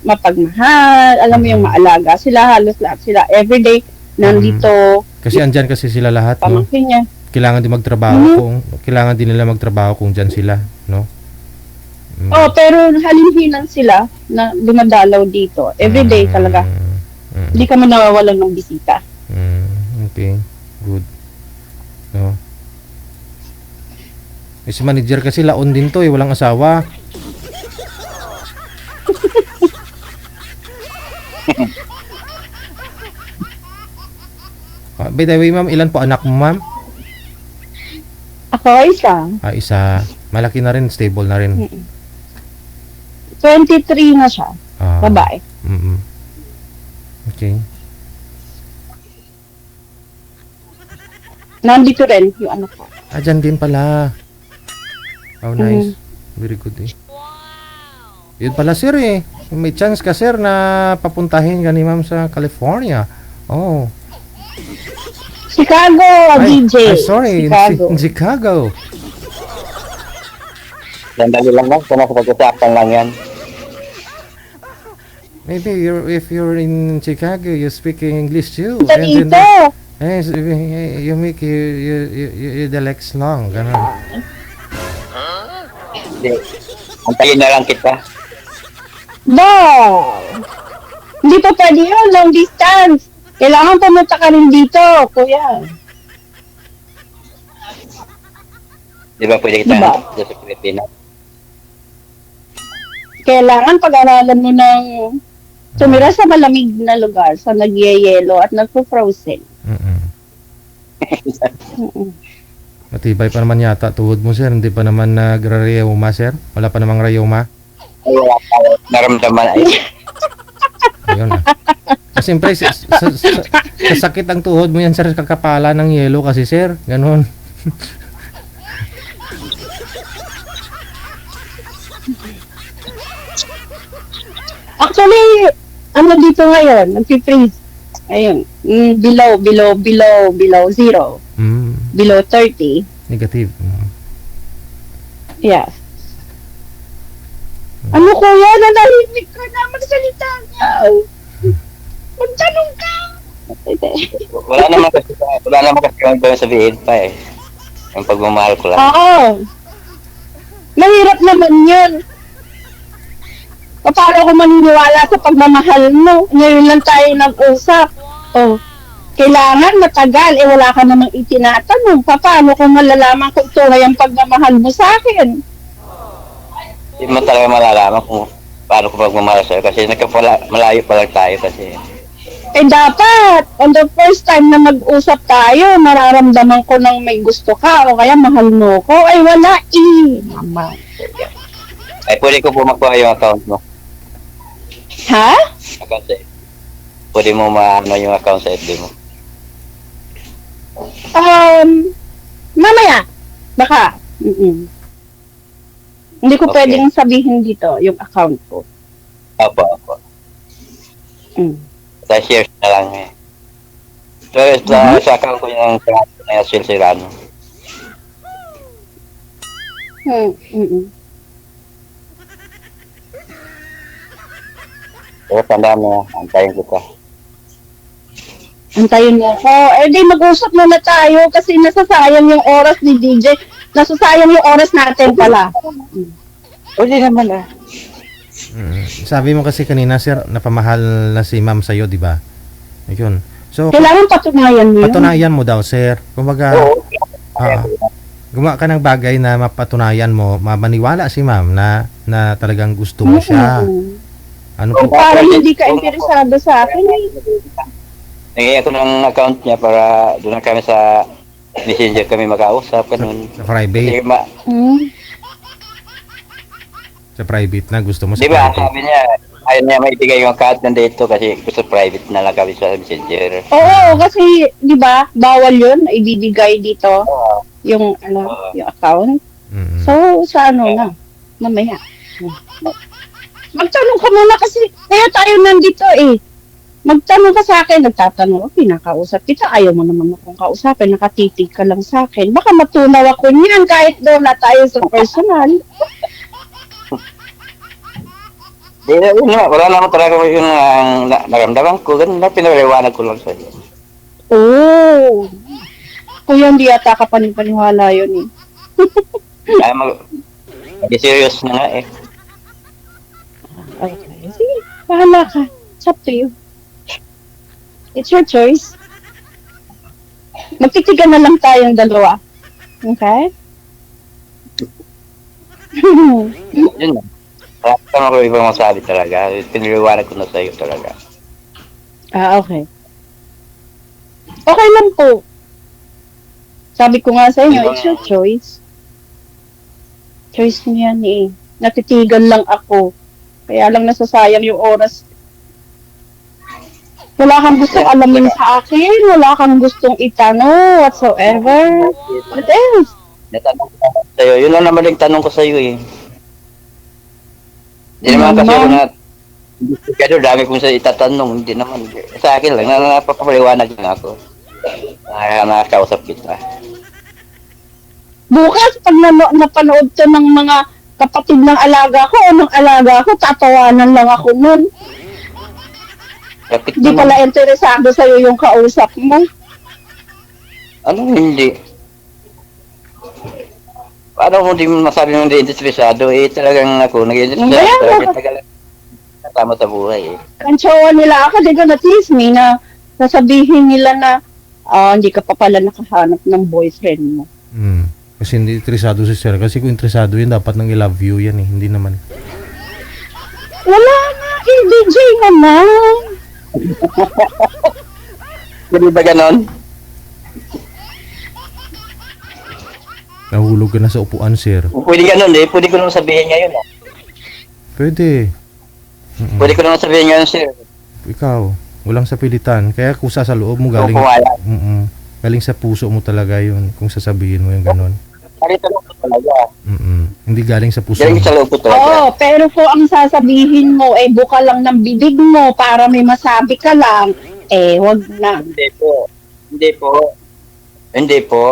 mapagmahal, alam mo yung maalaga sila, halos lahat sila, everyday, nandito, Kasi andyan kasi sila lahat, no? pamangkin niya. Kailangan din magtrabaho kailangan din nila magtrabaho kung dyan sila, no? Pero halimhinan sila na dumadalaw dito. Everyday talaga. Hindi kami nawawalan ng bisita. Okay, good. No? Si manager kasi laon din to, walang asawa. By the way, ma'am, ilan po anak mo, ma'am? Ako, isa. Isa. Malaki na rin, stable na rin. 23 na siya. Babae. Okay. Nandito rin yung anak ko. Dyan din pala. Oh, nice. Very good eh. Yun pala, sir eh. May chance ka, sir, na papuntahin ka ni ma'am sa California. Oh. Chicago, DJ. Sorry, Chicago. Chicago. Sandali lang lang, kung pag-usapan lang yan. Maybe if you're in Chicago, you speak English too. Dito. Yes, you make you the legs long, ganun. Antayin na lang kita. No! Hindi pa pwede yun, long distance. Kailangan pumunta ka rin dito, kuya. Di ba pwede kita dito sa Pilipinas? Kailangan pag-aralan mo ng tumira sa malamig na lugar, sa nagyayelo at nagpo-frozen. Matibay pa naman yata tuhod mo, sir. Hindi pa naman nagrarayoma, sir. Wala pa namang rayoma. Naramdaman ay. Ayun na. Siyempre, sa sakit ang tuhod mo yan, sir, kakapala ng yelo kasi, sir. Ganon. Actually, ano dito ngayon? Nag-freeze. Ayun. Below zero. Below 30. Negative. Yes. Ano kuya? Nanahimik ka na. Magsalita nga. Magtanong ka. Wala naman kasi yung gawin sabihin pa eh. Yung pagmamahal ko lang. Oo. Mahirap naman yun. Paano ko maniniwala sa pagmamahal mo? Ngayon lang tayo nag-usap. Kailangan matagal. Wala ka namang itinatanong. Paano ko malalaman kung tunay ang pagmamahal mo sa akin? Hindi mo talaga malalaman kung paano ko pagmamahal sa'yo kasi malayo pa lang tayo kasi. Dapat, on the first time na mag-usap tayo, nararamdaman ko nang may gusto ka o kaya mahal mo ko. Wala Mama. Pwede ko po makuha yung account mo. Ha? Kasi pwede mo maano yung account sa FB mo. Mamaya. Baka. Hindi ko pwedeng sabihin dito yung account ko. Opo. Sa shares na lang eh. So, sa account ko yung Sil Serrano. So, tandaan mo, antayin kita. Antayin mo ko. Di mag-usap muna tayo kasi nasasayang yung oras ni DJ. Nasasayang yung oras natin pala. Pwede naman Sabi mo kasi kanina, sir, napamahal na si ma'am sa'yo, di ba? Ayun. So, kailangan patunayan mo yun. patunayan mo daw, sir. Kumbaga, gumawa ka ng bagay na mapatunayan mo, mamaniwala si ma'am na talagang gusto mo siya. Ano Kung po? parang hindi ka interesado sa akin, eh. Nagay ako ng account niya para doon na kami sa messenger kami mag-ausap, ganun. Sa private. Kasi Sa private na, gusto mo sa di ba, private. sabi niya, ayaw niya maibigay yung account nandito kasi gusto private na lang kami sa messenger. Oo, kasi, di ba, bawal yun, ibibigay dito yung, yung account. Mm-mm. So, sa ano na, mamaya. Magtanong ka muna kasi, kaya tayo nandito eh. Magtanong ka sa akin, nagtatanong ako, pinakausap kita, ayaw mo naman akong kausapin, nakatitig ka lang sa akin. Baka matunaw ako niyan kahit doon na tayo sa personal. Di, yun nga, wala naman talaga yung naramdaman ko, ganun na, pinaliwanag ko lang sa'yo. Oo. Kuya, hindi yata ka panipaniwala yun eh. Ay, mag-serious na nga eh. Okay, sige, bahala ka. It's up to you. It's your choice. Magtitigan na lang tayong dalawa. Okay? Yun na. Tama ko ibang masabi talaga. Piniliwanag ko na sa'yo talaga. Okay. Okay lang po. Sabi ko nga sa inyo, it's your choice. Choice mo yan eh. Natitigan lang ako. Kaya lang nasasayang yung oras. Wala kang gustong alamin sa akin. Wala kang gustong itanong whatsoever. What else? Natanong ko naman sa'yo. Yun lang naman yung tanong ko sa'yo eh. Hindi naman kasi ako na kaya dami kong sa itatanong. Hindi naman. Sa akin lang. Napapaliwanag lang ako. Nakakausap kita. Bukas, pag napanood to ng mga kapatid ng alaga ko o ng alaga ko, tatawanan lang ako nun. Bakit Hindi naman? pala interesado sa'yo yung kausap mo. Ano hindi? Paano mo di masabi mo hindi interesado? Eh talagang ako nag-interesado. Kaya, Talagang kasama sa buhay eh. ang tsawa nila ako, they're gonna tease me na sasabihin nila na hindi ka pa pala nakahanap ng boyfriend mo. Kasi hindi interesado si sir. Kasi kung interesado yun, dapat nang i-love you yan eh. Hindi naman. Wala nga, DJ naman. Hindi ba ganon? Nahulog ka na sa upuan, sir. Pwede ganon eh. Pwede ko naman sabihin ngayon ah. Pwede. Pwede ko naman sabihin ngayon sir. Ikaw, walang sapilitan. Kaya kusa sa loob mo galing. Kukuwala. Galing sa puso mo talaga yun. Kung sasabihin mo yung ganon. Nakita mo ko talaga. Hindi galing sa puso Galing mo. sa loob ko talaga. Oo, pero kung ang sasabihin mo, buka lang ng bibig mo para may masabi ka lang, wag na. Hindi po. Hindi po. Hindi po.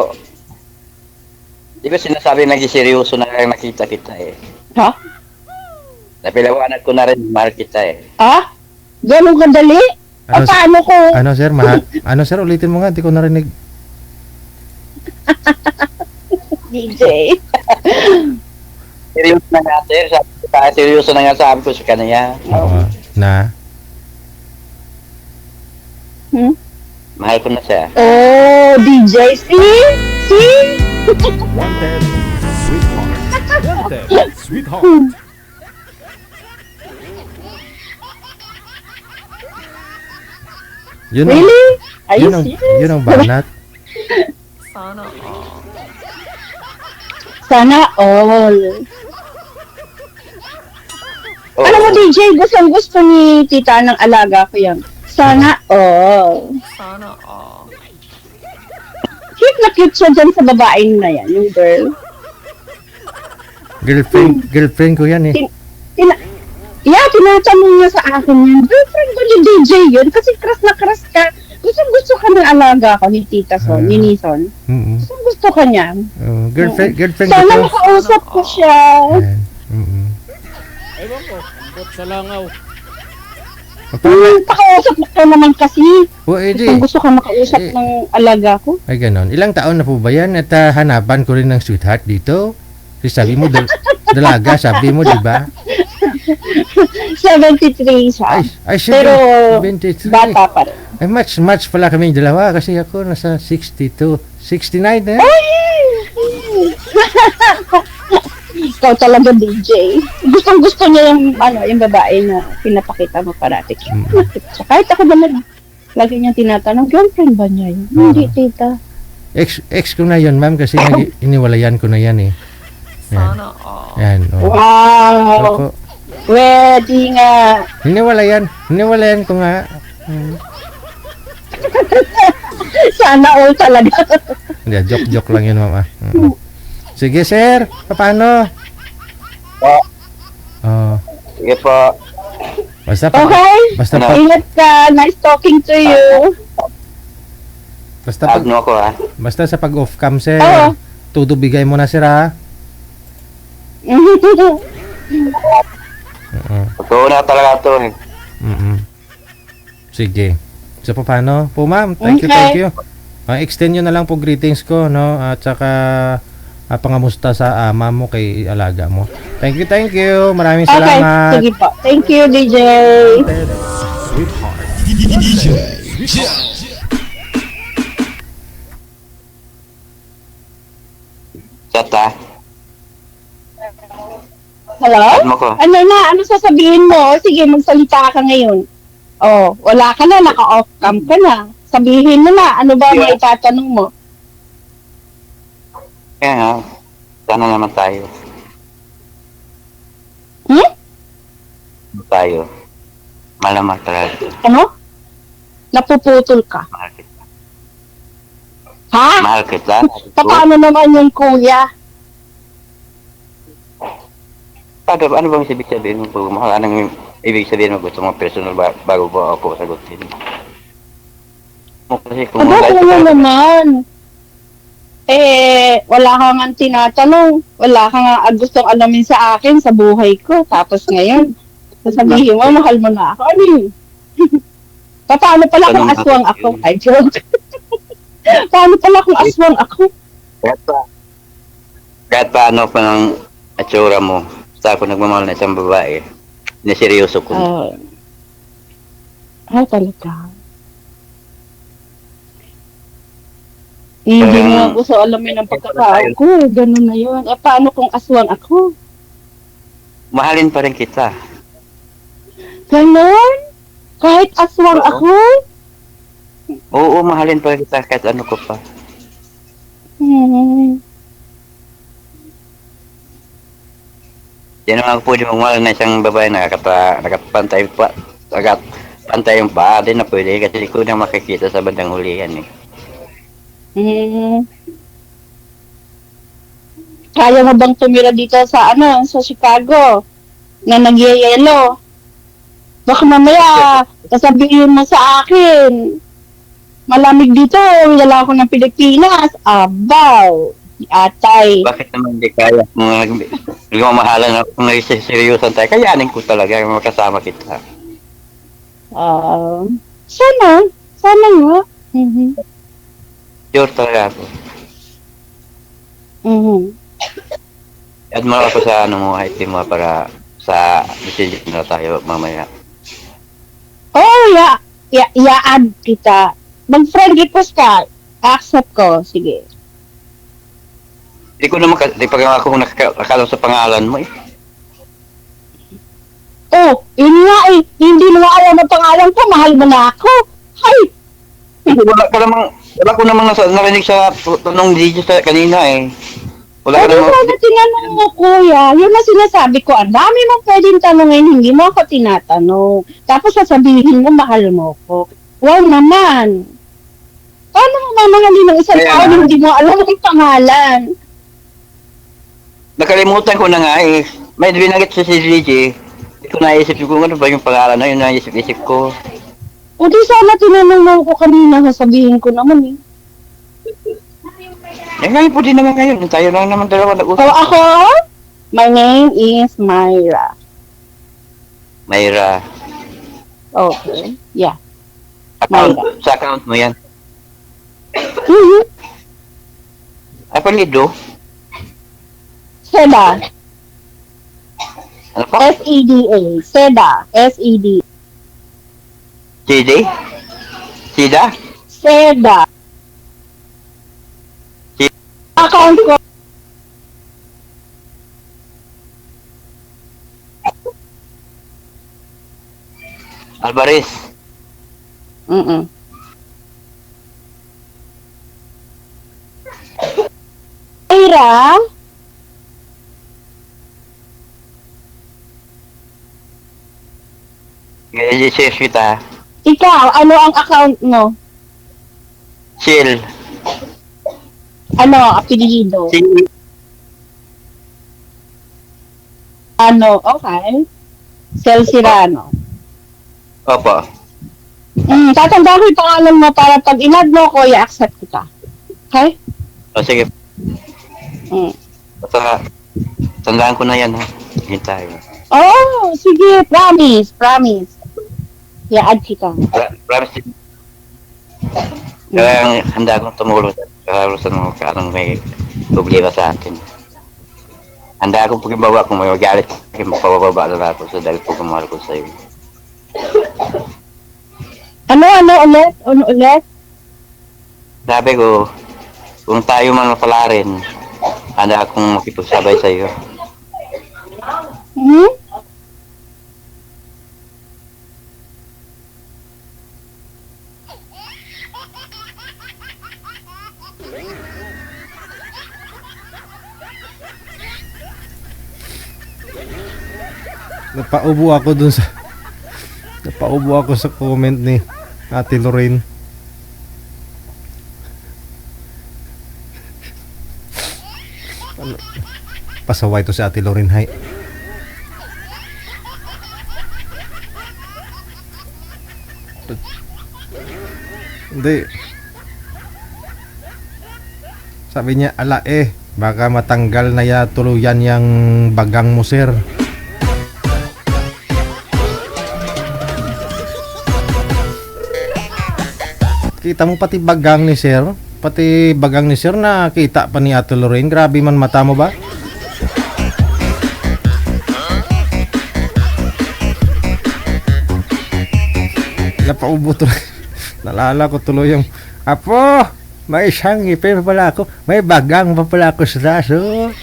Di ba sinasabi nag-seryoso na lang nakita kita eh. Ha? Napilawanag ko na rin, mahal kita eh. Ha? Ganun kadali? Ano, Paano ko? Ano, sir? Ano, sir? Ulitin mo nga. Di ko narinig. DJ. Seryoso na nga sir. Seryoso na nga sabi ko sa kanya. Oo. Na? Mahal ko na siya. Oh, DJ. See? Wanted Sweetheart. Wanted Sweetheart. Yun Really? Are you serious? Yun ang banat. Sana all. Oh, Alam mo, DJ, gusto ni tita ng alaga ko yan. Sana all. Cute na cute siya dyan sa babaeng na yan, yung girl. Girlfriend ko yan eh. Tinatanong niya sa akin yan, girlfriend ko ni DJ yun, kasi crush na crush ka. Gusto ka ng alaga ko ni Tita Son, ni Nison. Gusto ka niya. Girlfriend ko Sana to. makausap ko siya. Ewan ko, ambot sa langaw. Pakausap ka naman kasi. Edi. Gusto ka makausap ng alaga ko. Ay, ganon. Ilang taon na po ba yan? At hanapan ko rin ng sweetheart dito. Kasi sabi mo, dalaga, sabi mo, di ba? 73 siya. Pero 73. bata pa rin. Ay, match pala kami dalawa kasi ako nasa 62. 69 na. Ay! Ikaw talaga, DJ. Gustong-gusto niya yung, yung babae na pinapakita mo parati. Kahit ako naman, lagi niyang tinatanong, girlfriend ba niya yun? Hindi, tita. Ex ko na yun, ma'am, kasi iniwalayan ko na yan eh. Yan. Yan, oh. Wow! Ako, Pwede nga. Hiniwalayan ko nga. Sana all talaga. Hindi, joke lang yun, ma'am. Sige, sir. Paano? Oh. Sige po. Basta Ingat ka. Nice talking to you. Tawag mo ako, ha? Basta sa pag-off cam, sir. Oo. Todo bigay mo na, sir, ha? Totoo na talaga to, eh. Sige. So, paano? Po, ma'am. Thank you. Extend nyo na lang po greetings ko, no? At saka pangamusta sa ama mo kay alaga mo. Thank you. Maraming salamat. Okay, sige po. Thank you, DJ. Sweetheart. DJ. Tata. Hello? Mo ko. Ano sasabihin mo? Sige, magsalita ka ngayon. Oh, wala ka na, naka-off cam ka na. Sabihin mo na, ano ba may itatanong mo? Kaya nga, sana naman tayo. Tayo. Malamang talaga. Ano? Napuputol ka. Mahal kita. Ha? Mahal kita. Paano naman yung kuya? Ano bang ibig sabihin mo? Mahal, anong ibig sabihin mo? Gusto mo personal bago ba ako sagutin? Kasi kung Ano naman? Wala ka nga tinatanong. Wala ka nga gustong alamin sa akin, sa buhay ko. Tapos ngayon, sasabihin mo, mahal mo na ako. Ano yun? Paano pala kung aswang ako? Ay, joke. Paano pala kung aswang ako? Kahit paano pa ng atsura mo, basta ako nagmamahal na isang babae, seryoso ko. Talaga. Hindi nga gusto alamin ang pagkakao ko. Ganun na yun. Paano kung aswang ako? Mahalin pa rin kita. Ganon? Kahit aswang ako? Oo, mahalin pa rin kita kahit ano ko pa. Yan naman ako pwede magmahal na isang babae na nakapantay pa. Pantay yung paa din na pwede kasi ko na makikita sa bandang hulihan eh. Kaya mo bang tumira dito sa sa Chicago na nagyayelo? Baka mamaya sasabihin mo sa akin malamig dito, wala ako ng Pilipinas. Abaw, atay. Bakit naman hindi kaya? Hindi mo mahalan ako kung seryosan tayo. Kayanin ko talaga makasama kita. Sana nga. Sure talaga ako. Add mo ako sa mo, height mo para sa decision na tayo mamaya. I-add kita. Mag-friend request ka. Accept ko. Sige. Hindi ko naman, di pa ako nakakalam sa pangalan mo eh. Yun nga eh. Hindi mo nga alam ang pangalan ko. Mahal mo na ako. Hay! Wala ko namang narinig sa tanong DJ sa kanina eh. Wala ka namang... Wala tinanong mo, kuya. Yun na sinasabi ko. Ang dami mong pwedeng tanongin. Hindi mo ako tinatanong. Tapos sasabihin mo, mahal mo ko. Wow naman. Paano mo mamahalin ng isang tao na hindi mo alam ang pangalan? Nakalimutan ko na nga eh. May binagit sa si DJ. Hindi ko naisip kung ano ba yung pangalan na yun. Naisip-isip ko. O di sana tinanong mo ko kanina, sasabihin ko naman eh. Ngayon po din naman ngayon. Tayo lang naman dalawa nag-usap. Ako? My name is Myra. Myra. Okay. Yeah. Sa account mo yan. Mm-hmm. Apelido? Seda. Ano po? S-E-D-A. Seda. S-E-D. CD? Sida? Seda. Account ko. Alvarez. Ira? I-share kita. Ikaw, ano ang account mo? Chill. Ano, apelido? Si Ano, okay. Cel Cirano. Opo. Tatandaan ko yung pangalan mo para pag inad mo ko, i-accept kita. Okay? O sige. Mm. Basta, tandaan ko na yan ha. Hintay. Oh, sige, promise, promise. I-add kita. Promise. Kaya handa akong tumulong sa mga karang may problema sa akin. Handa akong pagbawa kung may magalit. Mapababa na ako sa dahil pagmamahal ko sa iyo. Ano ulit? Ano ulit? Sabi ko, kung tayo man mapalarin, handa akong makipagsabay sa iyo. Hmm? Napaubo ako sa comment ni Ate Lorraine. Pasaway to si Ate Lorraine, hay. Hindi. Sabi niya, ala baka matanggal na ya tuluyan yang bagang mo, sir. Kita mo pati bagang ni sir? Pati bagang ni sir na kita pa ni Ate Lorraine. Grabe man mata mo ba? Napaubo tuloy. Nalala ko tuloy yung Apo, may isang ngipin pa pala ako. May bagang pa pala ako sa taso.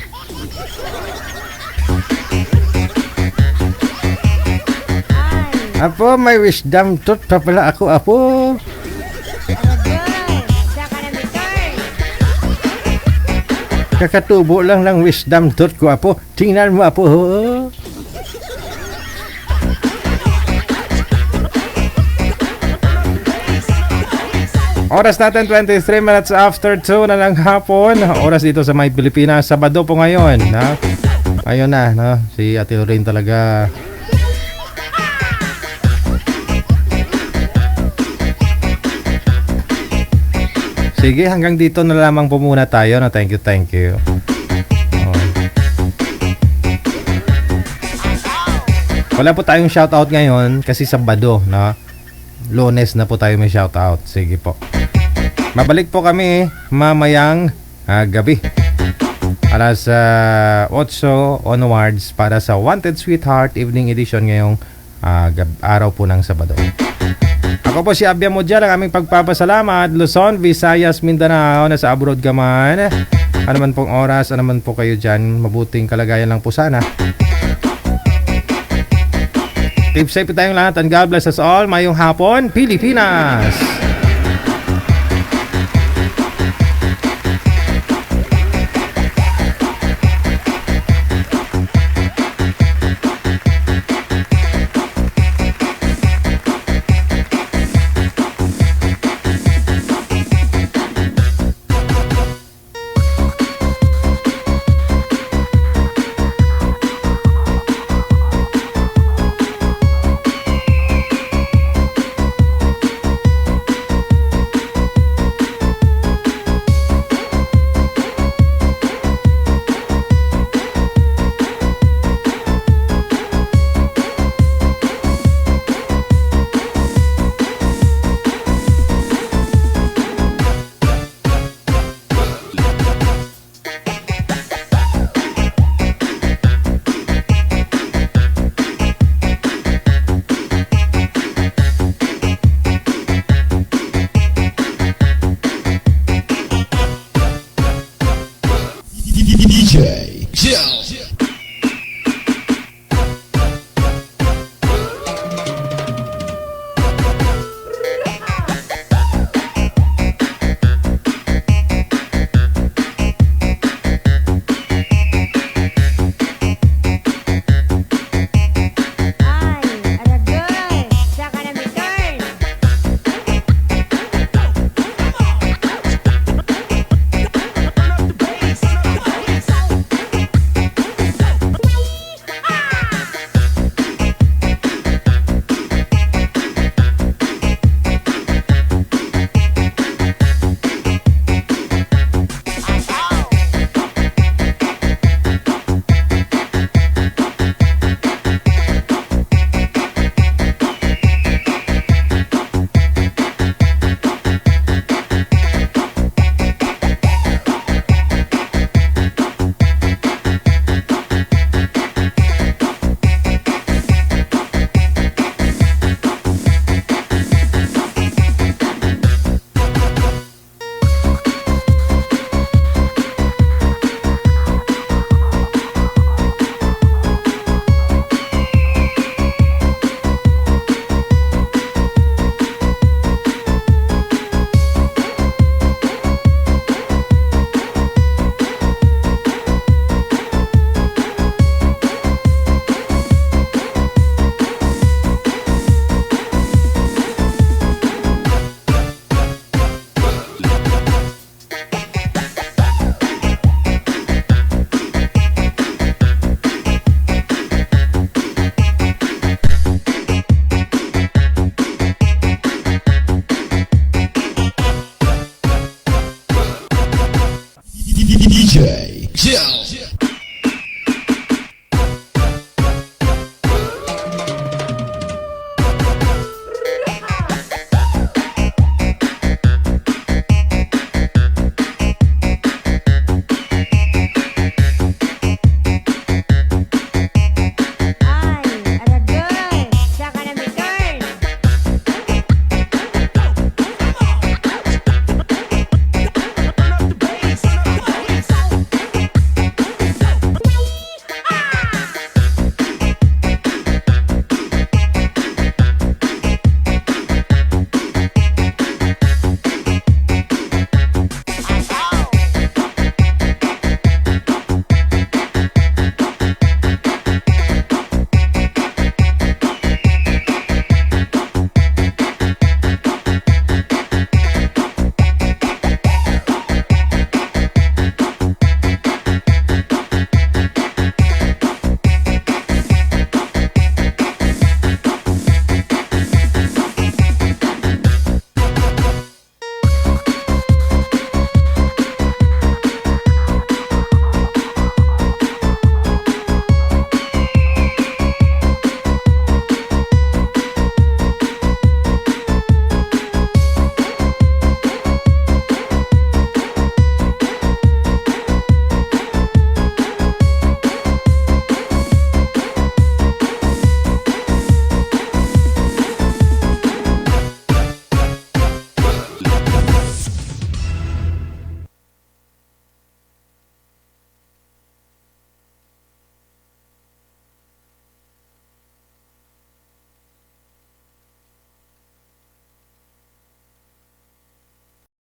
Apo, may wisdom tooth pa pala ako, Apo. Kakatubo lang ng wisdom tooth ko, Apo. Tingnan mo, Apo. Oras natin 23 minutes after 2 na ng hapon. Oras dito sa May Pilipinas. Sabado po ngayon. Na? Ayun na, no? Si Ate Lorraine talaga. Sige, hanggang dito na lamang po muna tayo. No? Thank you, thank you. Wala po tayong shoutout ngayon kasi Sabado, no? Lunes na po tayo may shoutout. Sige po. Mabalik po kami mamayang gabi. Alas 8 onwards para sa Wanted Sweetheart Evening Edition ngayong araw po ng Sabado. Ako po si Abia Modja, ang aming pagpapasalamat. Luzon, Visayas, Mindanao, nasa abroad ka man. Ano man pong oras, ano man po kayo dyan, mabuting kalagayan lang po sana. Keep safe tayong lahat and God bless us all. Mayong hapon, Pilipinas! DJ Jill. DJ Joe.